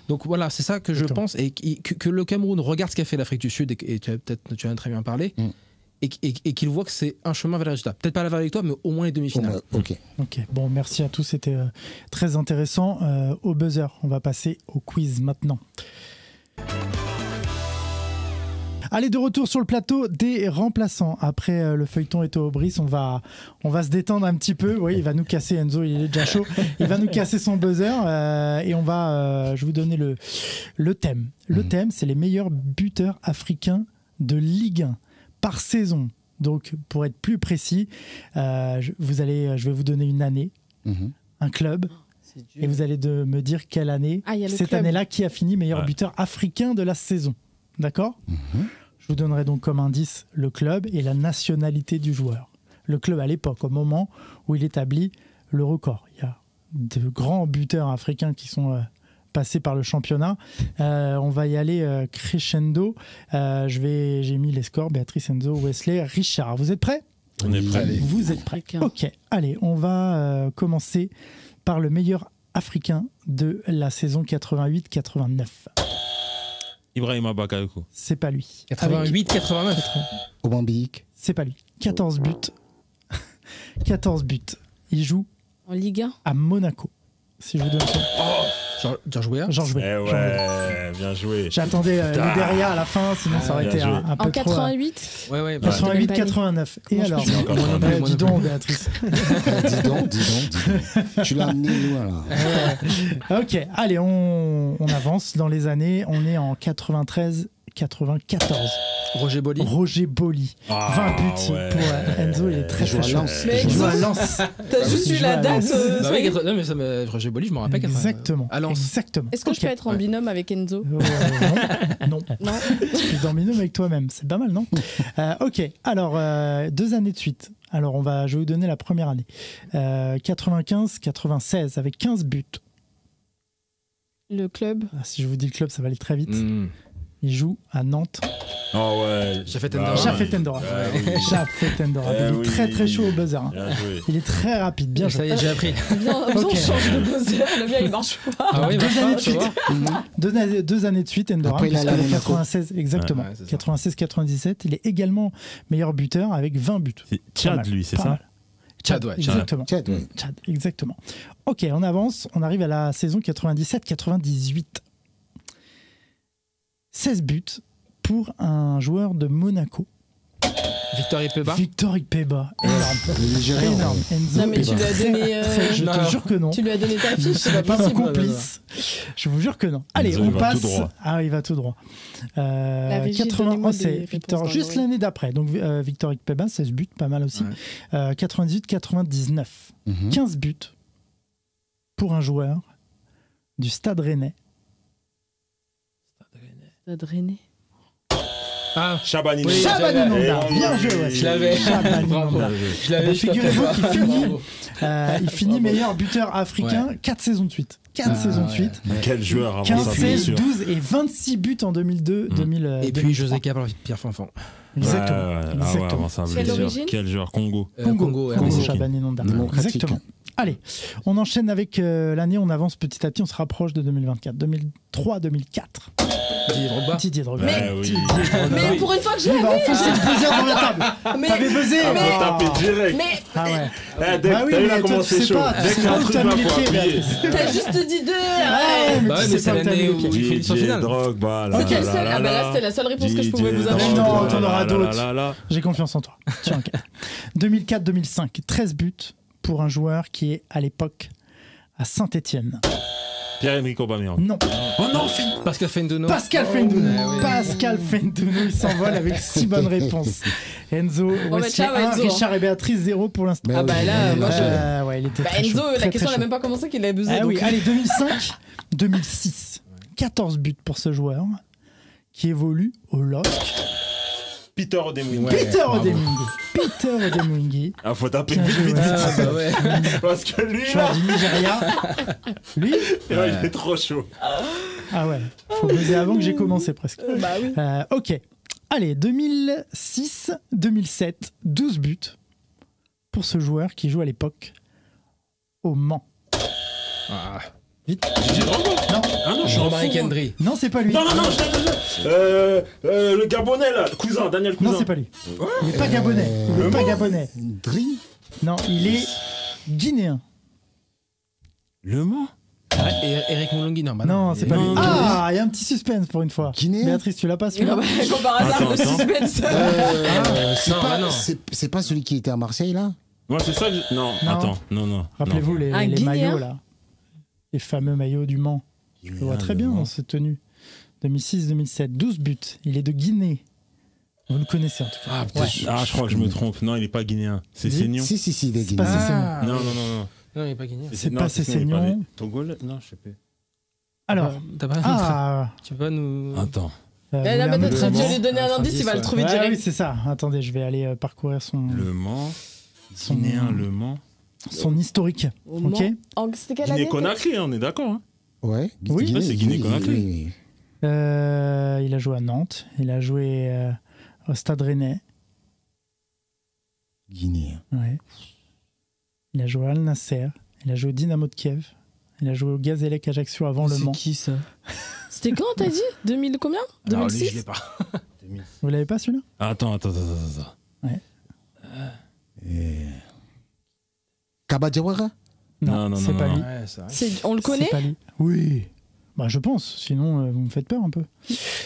Donc voilà, c'est ça que je pense, et que le Cameroun regarde ce qu'a fait l'Afrique du Sud, et tu as très bien parlé, et qu'il voit que c'est un chemin vers les résultats. Peut-être pas la victoire, mais au moins les demi-finales. Ok. Bon, merci à tous, c'était très intéressant. Au buzzer, on va passer au quiz maintenant. Allez, de retour sur le plateau des remplaçants. Après le feuilleton Eto'o Brice, on va se détendre un petit peu. Oui, il va nous casser, Enzo, il est déjà chaud. Il va nous casser son buzzer et on va, je vais vous donner le thème. Le thème, c'est les meilleurs buteurs africains de Ligue 1 par saison. Donc, pour être plus précis, je vais vous donner une année, un club, et vous allez me dire quelle année, cette année-là, qui a fini meilleur buteur africain de la saison. D'accord ? Je vous donnerai donc comme indice le club et la nationalité du joueur. Le club à l'époque, au moment où il établit le record. Il y a de grands buteurs africains qui sont passés par le championnat. On va y aller crescendo. J'ai mis les scores, Béatrice, Enzo, Wesley, Richard. Vous êtes prêts ? On est prêts. Vous êtes prêts. Ok, allez, on va commencer par le meilleur africain de la saison 88-89. Ibrahima Bakayoko. C'est pas lui. 88-89. Obambique. C'est pas lui. 14 buts. 14 buts. Il joue en Ligue 1 à Monaco. Si je vous donne ça. Georges Weah. Bien joué. J'attendais Liberia à la fin, sinon ça aurait été un peu en 88 trop. 88-89. Et alors dis donc, Béatrice. dis donc. Tu l'as amené loin, là. Ok, allez, on avance dans les années. On est en 93-94. Roger Boli. 20 buts pour Enzo, il est très chaud. Il joue à Lens. T'as juste eu la date. Non, mais Roger Boli, je m'en rappelle. Exactement. À Lens. Exactement. Est-ce que je peux être en binôme avec Enzo ? Non. Je suis en binôme avec toi-même. C'est pas mal, non ? Ok. Alors, 2 années de suite. Alors, je vais vous donner la première année. 95-96 avec 15 buts. Le club. Si je vous dis le club, ça va aller très vite. Il joue à Nantes. Oh ouais. Jafet Ndora. Il est très très chaud au buzzer. Il est très rapide. Bien joué. Ça y est, j'ai appris. On change de buzzer. Le mien, il marche pas. Ah oui, 2 années de suite. 2 années de suite, Ndora. Après, il a 96, exactement. 96-97. Il est également meilleur buteur avec 20 buts. C'est Tchad, lui, c'est ça ? Tchad, exactement. Tchad, exactement. Ok, on avance. On arrive à la saison 97-98. 16 buts pour un joueur de Monaco. Victor Ikpeba. Énorme. Enzo, non, mais tu lui as donné. Je te jure que non. Tu lui as donné ta fiche, c'est pas mon complice. Je vous jure que non. Allez, Enzo, on passe. Il va tout droit. 80. C'est Victor. Juste l'année d'après. Donc Victor Ikpeba, 16 buts, pas mal aussi. 98-99. 15 buts pour un joueur du Stade Rennais. Stade Rennais. Chabani Nonda. Bien joué, ouais. Je l'avais. Je l'avais. Figurez-vous qu'il finit meilleur buteur africain 4 saisons de suite. 4 saisons de suite. Quel joueur avant 15, ça, 16, 12 et 26 buts en 2002. Et puis José Cabral, Pierre Fanfan. Exactement. Quel joueur Congo. Chabani Nonda. Exactement. Allez, on enchaîne avec l'année, on avance petit à petit, on se rapproche de 2024. 2003-2004. Didier Drogba. Mais pour une fois que j'ai il va enfoncer le buzzer dans la table. T'avais buzzé. On va taper direct. Mais Ah ouais. Dès que il a commencé chaud. Dès qu'il y a un truc là, faut appuyer. t'as juste dit 2. Bah mais c'est l'année où il fait une finale. Drogba. Là, c'était la seule réponse que je pouvais vous avoir. Non, t'en auras d'autres. J'ai confiance en toi. Tiens, 2004-2005, 13 buts pour un joueur qui est à l'époque à Saint-Étienne. Pierre-Emerick Aubameyang. Non. Oh non, Pascal Fendouno. Pascal Fendouno, il s'envole avec 6 bonnes réponses. Enzo, voici 1, Richard et Béatrice 0 pour l'instant. Ah bah là, moi je... ouais, il était très Enzo, chaud, la très, question très n'a même pas commencé qu'il a abusé. Ah donc... oui, allez, 2005-2006. 14 buts pour ce joueur qui évolue au LOSC. Peter Odemwingie. Peter Odemwingie. Ah, faut taper Bien vite. joué. Ah bah ouais. Parce que lui, Joueur du Nigeria. Lui il est trop chaud. Ah ouais, faut buzzer avant que j'ai commencé presque. Bah oui. Ok. Allez, 2006-2007, 12 buts pour ce joueur qui joue à l'époque au Mans. Ah. Vite. Non. Ah non, je suis en Jean-Marie fou. Kendry. Non, c'est pas lui. Non, le Gabonais là, Daniel Cousin. Non, c'est pas lui. Il n'est pas gabonais. Il n'est pas gabonais. Dri. Non, il est guinéen. Le Mans. Eric Moulongui, non. Non, c'est pas lui. non, Ah, il y a un petit suspense pour une fois. Guinéen. Béatrice, tu l'as pas Ah celui-là bah, comme par hasard, Attends, le suspense. Non. C'est pas celui qui était à Marseille là? Moi, c'est ça que Non. Attends, non. Rappelez-vous les Guinéen. maillots là. Les fameux maillots du Mans. Je le vois très bien dans cette tenue. 2006-2007, 12 buts. Il est de Guinée. Vous le connaissez en tout cas. Ah, je crois que je me trompe. Non, il est pas guinéen. C'est Seignon. Si, il est C'est pas guinéen. Cessignon. Non. Non, il est pas gagné. C'est Non, pas Seignon, il est Cessignon. pas- Togolais. Non, je sais pas. Alors, T'as pas tu peux pas nous. Attends. vous Non, voulez mais un peut-être autre que je indice vais lui donner un indice, il va le trouver Ouais, direct. oui, c'est ça. Attendez, je vais aller parcourir son Guinéen, Le Mans. historique. Au Ok. Mans. C'était quelle année Guinée-Conakry, on est d'accord. Hein. Ouais. Oui. C'est Guinée-Conakry. Oui. Il a joué à Nantes. Il a joué au Stade Rennais. Guinéen. Ouais. Il a joué à Al Nasser. Il a joué au Dynamo de Kiev. Il a joué au Gazélec Ajaccio avant Le Mans. C'est qui ça? C'était quand, t'as dit 2000 combien? Alors, lui, 2006? je l'ai pas. Vous l'avez pas celui-là? Attends. Kaba Diawara? Non, c'est pas lui. Ouais, c'est vrai. On le connaît? C'est pas lui. Oui. Bah, je pense. Sinon, vous me faites peur un peu.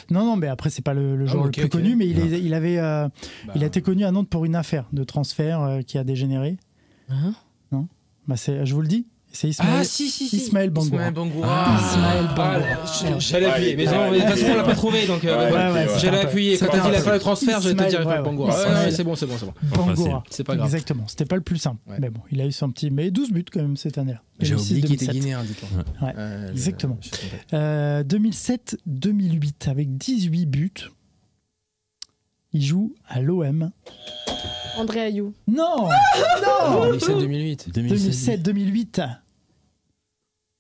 Non, mais après, c'est pas le joueur ok, le plus ok. connu, mais Non. il a été connu à Nantes pour une affaire de transfert qui a dégénéré. Hein? Non. Bah, je vous le dis. C'est Ismaël. Ah, si. Ismaël Bangoura. Ismaël Bangoura. Ismaël Bangoura. J'allais appuyer, mais non, de toute façon, on l'a pas trouvé, donc ouais, c'est j'allais pas appuyer. c'est Quand pas t'as dit la grave. fin de transfert, j'allais te dire Ismaël, Bangoura. Ismaël. Ouais, c'est bon. Bangoura. C'est pas grave. Exactement. C'était pas le plus simple. Ouais. Mais bon, il a eu son petit. Mais 12 buts quand même cette année-là. J'ai oublié qu'il était 2006-2007. guinéen, dis-toi. Ouais, exactement. 2007-2008 avec 18 buts. Il joue à l'OM. André Ayou. Non. 2007-2008. 2007-2008.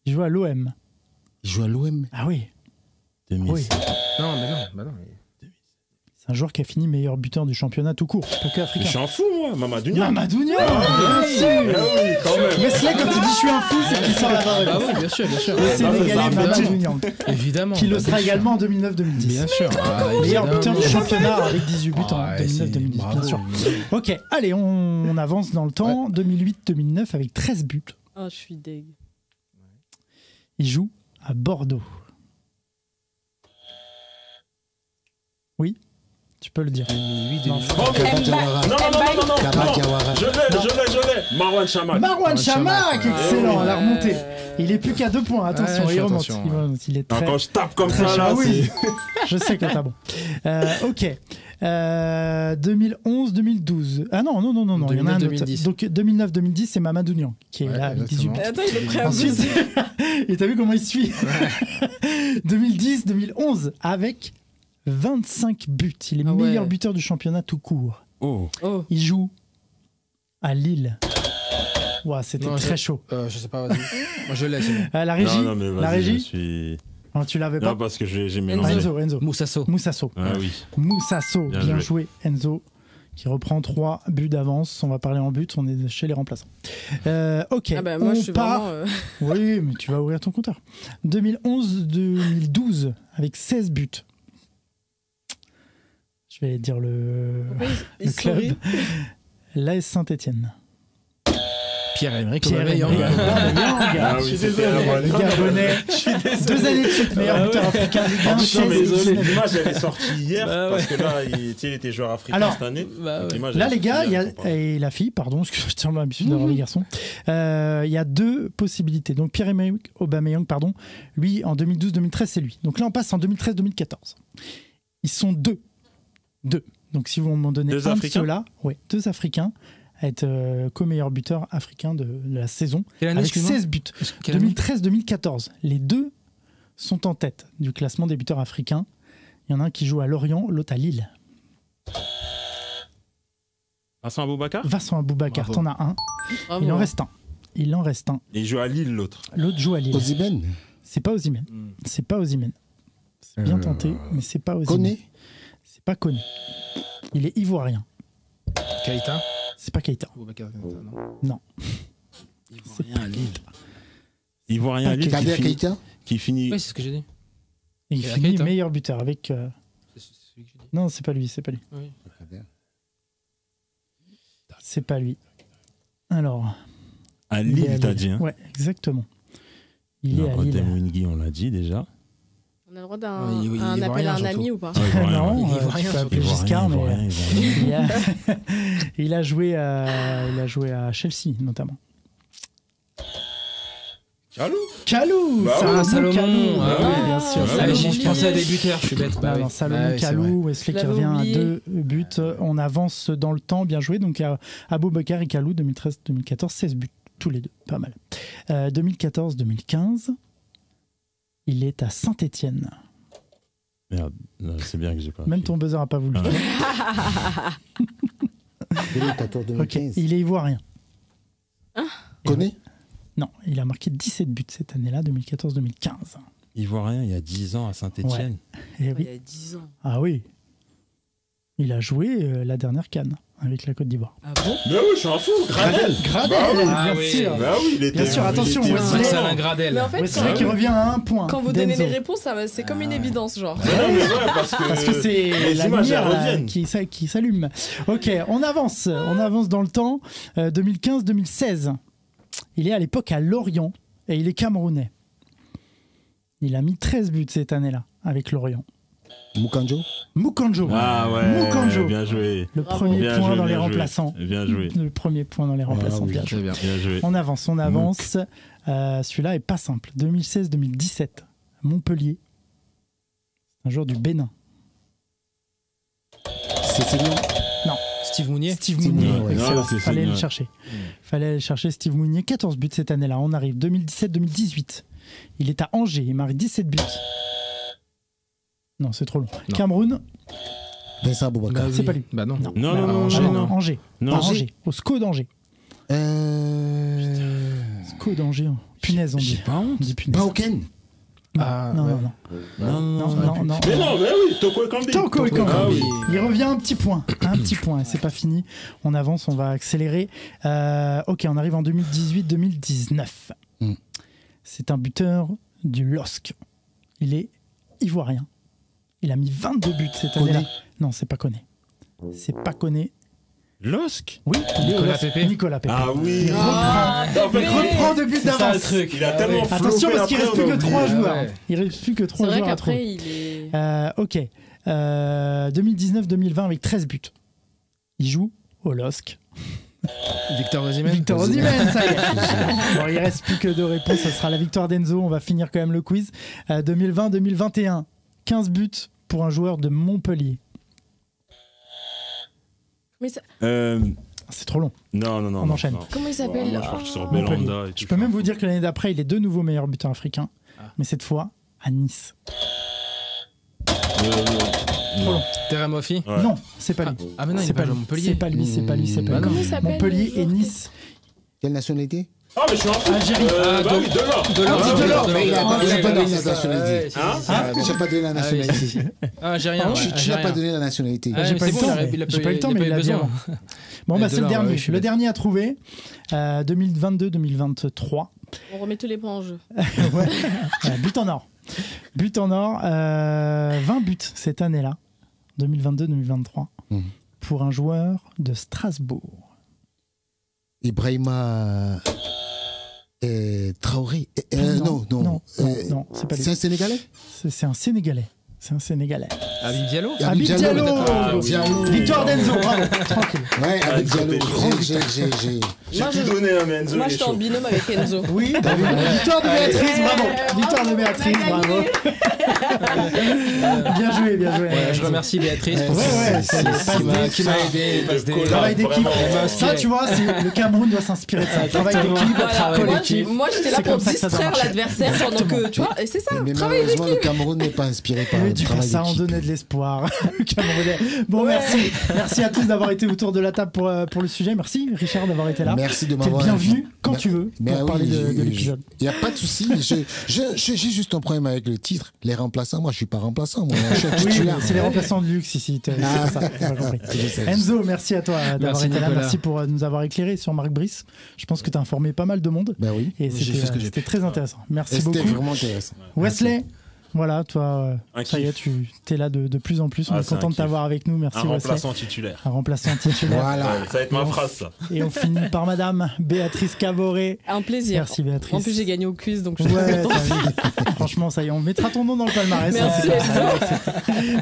Il joue à l'OM. Il joue à l'OM. Ah oui. 2007. Oui. Non, mais non. Bah non. C'est un joueur qui a fini meilleur buteur du championnat tout court. Pas que Je africain. suis un fou, moi. Mamadou Niang. Mamadou Niang, bien Ah sûr. oui, quand même. Wesley, quand il dit je suis un fou, c'est qu'il sort la bonne Ah réponse. oui, bien sûr. Le ça, Sénégalais Mamadou évidemment. Niang, Évidemment. qui le Bah, sera bien sûr. également en 2009-2010. Bien sûr. Meilleur buteur du championnat avec 18 buts en Ouais, 2009-2010, bien bravo. sûr. Ok, allez, on avance dans le temps. 2008-2009 avec 13 buts. Oh, je suis deg. Il joue à Bordeaux. Oui, tu peux le dire. 2008, Non, 2009. Ok. Kaba Diawara. Non. Kaba Diawara. Je l'ai. Marwan Chamak. Marwan Chamak, Chamak, excellent, ouais. la remontée. Il est plus qu'à 2 points, attention, Ouais, il je fais remonte. attention, Il remonte, il est très, Quand je tape comme très ça, chaud. là, Oui, c'est... je sais que t'as bon. Ok. 2011-2012. Ah non, il y en a un autre. 2009-2010. Donc 2009-2010, c'est Mamadou Niang qui est Ouais, là avec 18 buts. exactement. Attends, il est prêt à Ensuite, buzzer. et t'as vu comment il suit 2010-2011 avec 25 buts. Il est Ah ouais. meilleur buteur du championnat tout court. Oh. Oh. Il joue à Lille. Ouah, c'était Non, très chaud. Je sais pas, vas-y. Moi, je l'ai, c'est bon. La régie, Non, mais vas-y, la régie. je suis... Non, tu l'avais pas. Non, parce que j'ai mélangé. Enzo. Moussasso. Moussasso. Ah oui. Bien Bien joué, Enzo, qui reprend 3 buts d'avance. On va parler en but, on est chez les remplaçants. Ok, Ah bah, moi, on je suis part. vraiment. Oui, mais tu vas ouvrir ton compteur. 2011-2012 avec 16 buts. Je vais dire le club. L'AS Saint-Etienne. Pierre-Emerick Pierre-Emerick Aubameyang. Aubameyang. Ah oui, c'était un Les Gabonais. 2 années de suite, meilleur buteur africain. Ligue 1, Non, mais désolé. l'image elle est sortie hier Bah ouais. parce que là il était joueur africain Alors, cette année. Bah ouais. Donc, l'image, Là, elle est les gars, sortie il y hier, a, je comprends. et la fille, pardon, parce que je tiens l'habitude d'avoir les garçons. Il y a 2 possibilités. Donc, Pierre-Emerick Aubameyang, pardon, lui, en 2012-2013, c'est lui. Donc là, on passe en 2013-2014. Ils sont 2. Donc, si vous m'en donnez 2 un de Africains ceux-là, 2 Africains, à être co-meilleur buteur africain de la saison, Quelle année, avec excuse-moi 16 buts. Quelle année 2013-2014. Les 2 sont en tête du classement des buteurs africains. Il y en a un qui joue à Lorient, l'autre à Lille. Vincent Aboubakar. Vincent Aboubakar, Bravo. t'en as un. Bravo. Il en reste un. Il joue à Lille l'autre. L'autre joue à Lille. Osimhen, C'est pas Osimhen. C'est pas Osimhen. C'est bien tenté, mais c'est pas Osimhen. Koné, C'est pas Koné. Il est ivoirien. Keita. C'est pas Keita. Boubacar Keita, non. Non. Ivoirien à Lille. Ivoirien à Lille Kader Keita, qui finit. Oui, c'est ce que j'ai dit. Et il Et finit Keita. meilleur buteur avec. C'est celui que j'ai dit. Non, c'est pas lui. Oui. C'est pas lui. Alors. À il est Lille, à t'as Lille. dit. Hein. Ouais, exactement. Il est à Rodem Lille. Wingui, on l'a dit déjà. On a le droit Ouais, il est d'un appel ivoirien, à un surtout. ami ou pas Non, Il est tu ivoirien, peux appeler surtout. Giscard, mais Ivoirien. il a joué à Chelsea notamment. Kalou, Bah Salomon oui, Kalou. Salomon, Ah oui, ah bien sûr. oui. Ah, Salomon je Kalou. pensais à des buteurs, je suis bête. Bah Non, oui. Salomon Bah oui, c'est Kalou, vrai. Wesley qui Je l'avais revient oublié. à 2 buts. On avance dans le temps, bien joué. Donc Aboubakar et Kalou, 2013-2014, 16 buts, tous les deux, pas mal. 2014-2015, il est à Saint-Etienne. Merde, non, c'est bien que j'ai pas. Même ton buzzer n'a pas voulu. Ah. 2014-2015. Ok, il est ivoirien. Koné, Non, il a marqué 17 buts cette année-là, 2014-2015. Ivoirien, il y a 10 ans à Saint-Etienne. Et Il oui. y a 10 ans. Ah oui. Il a joué la dernière CAN avec la Côte d'Ivoire. Ah bon Mais oui, je suis un fou. Gradel. Gradel, Ah bien oui. sûr. Bah oui, il était. Bien sûr, attention, il était- Wesley. Marcelin Gradel. Mais en fait, Wesley quand, qui revient à 1 point. quand vous donnez Denzo. les réponses, c'est comme une évidence, genre. Ah non, mais ouais, parce que C'est les la images, lumière elles là, reviennent. qui s'allume. Ok, on avance dans le temps. 2015-2016. Il est à l'époque à Lorient et il est camerounais. Il a mis 13 buts cette année-là avec Lorient. Mukanjo, Mukanjo. Ah ouais, Mukanjo. bien joué. Le Bravo. premier Bien point joué, dans les bien joué. remplaçants. Bien joué. Le premier point dans les remplaçants. oui. Bien joué. Très bien. Bien joué. On avance. Celui-là est pas simple. 2016-2017. Montpellier. C'est un joueur du Bénin. Cécilien, Steve Mounier. Steve Steve Mounier. Mounier, ouais. Excellent. Non, c'est Fallait Steve, le ouais. chercher. Fallait aller chercher Steve Mounier. 14 buts cette année-là. On arrive. 2017-2018. Il est à Angers. Il marque 17 buts. Non, c'est trop long. Non. Cameroun. Vincent Aboubakar. Bah C'est oui. pas lui. Bah non. Non. Non, non, non, Angers, Ah non. Angers. Non. À Angers. Au SCO d'Angers. Euh... SCO d'Angers. Punaise, on dit. J'ai pas honte. On dit punaise. Baoken. Ah, non, ouais. non, non. Non, Non, non, non, non. Mais non, mais oui, Toko Ekambi. Toko Ekambi. Ah oui. Il revient un petit point. Un petit point. C'est pas fini. On avance, on va accélérer. Ok, on arrive en 2018-2019. Mm. C'est un buteur du LOSC. Il est ivoirien. Il a mis 22 buts cette Koné. année-là. Non, c'est pas Koné. C'est pas Koné. Losk. Oui, il est Nicolas au LOSC. Pepe. Nicolas Pepe. Ah oui. Il reprend 2 buts C'est ça le d'avance. truc. Il a tellement floppé. Attention parce qu'il reste plus que après, on a 3 oublié. joueurs. Ouais. Il reste plus que 3 C'est vrai joueurs à trouver. qu'après, il est. Ok. 2019-2020 avec 13 buts. Il joue au LOSC. Victor Osimhen. Victor Osimhen, ça y est. Bon, il reste plus que 2 réponses. Ce sera la victoire d'Enzo. On va finir quand même le quiz. 2020-2021. 15 buts pour un joueur de Montpellier. Mais ça- C'est trop long. Non, non, non. On non, enchaîne. non. Comment il s'appelle Moi, je pense sur Montpellier. Belanda. et tout Je peux ça. même vous dire que l'année d'après, il est de nouveau meilleur buteur africain. Mais cette fois, à Nice. Non. Terramofi. Ouais. Non, c'est pas lui. Ah, mais non, il c'est est pas lui. à Montpellier. C'est pas lui, c'est pas lui, c'est pas Bah lui. non. Comment il s'appelle Montpellier le et joueur Nice. Quelle nationalité? Ah, mais je suis en France. Algérie. Oui, Delors. Mais il a pas donné la nationalité. Hein? J'ai pas donné la nationalité. Algérien. Tu n'as pas donné la nationalité. J'ai pas eu le temps, mais il a bien. Bon, bah c'est le dernier. Le dernier à trouver. 2022-2023. On remet tous les points en jeu. Ouais. But en or. 20 buts cette année-là. 2022-2023. Pour un joueur de Strasbourg. Ibrahima Traoré. Non, c'est pas lui. C'est un Sénégalais. C'est un Sénégalais. C'est un Sénégalais. Habib Diallo. Habib Diallo. Victoire d'Enzo, bravo. Tranquille. Ouais, Habib Diallo. J'ai tout donné à Enzo. Moi, j'étais en binôme avec Enzo. Oui, victoire de Béatrice, bravo. Victoire de Béatrice, bravo. Bien joué, bien joué. Ouais, je remercie Béatrice pour qui m'a aidé. Travail d'équipe. Ça, tu vois, le Cameroun doit s'inspirer de ça. Travail d'équipe. Moi, j'étais là pour distraire l'adversaire pendant que, tu vois, et c'est ça, mais travail d'équipe. le Cameroun n'est pas inspiré par le travail d'équipe. Ça en donnait de l'espoir. Le Camerounais. Bon, merci à tous d'avoir été autour de la table pour le sujet. Merci Richard d'avoir été là. Merci de m'avoir invité. T'es bienvenu quand tu veux pour parler de l'épisode. Il n'y a pas de souci. J'ai juste un problème avec le titre. Les remplaçants, moi je suis pas remplaçant. Moi, je suis titulaire. C'est les remplaçants de luxe ici. Enzo, merci à toi d'avoir été là. Merci pour nous avoir éclairé sur Marc Brice. Je pense que tu as informé pas mal de monde. Ben oui. Et c'était très intéressant. Merci beaucoup. C'était vraiment intéressant. Wesley. Voilà, toi, ça y est, tu es là de plus en plus. On est content de t'avoir avec nous. Merci, Wesley. Remplaçant titulaire. Un remplaçant titulaire. Voilà. Ça va être ma phrase, ça. Et on finit par Madame Béatrice Caboret. Un plaisir. Merci, Béatrice. En plus, j'ai gagné au quiz, donc je suis franchement, ça y est, on mettra ton nom dans le palmarès. Merci.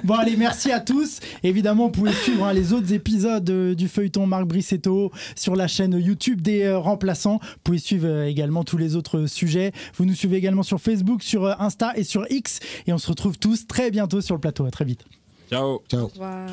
Bon, allez, merci à tous. Évidemment, vous pouvez suivre les autres épisodes du feuilleton Marc Brice et Théo sur la chaîne YouTube des remplaçants. Vous pouvez suivre également tous les autres sujets. Vous nous suivez également sur Facebook, sur Insta et sur X. Et on se retrouve tous très bientôt sur le plateau. À très vite. Ciao. Ciao. Au revoir.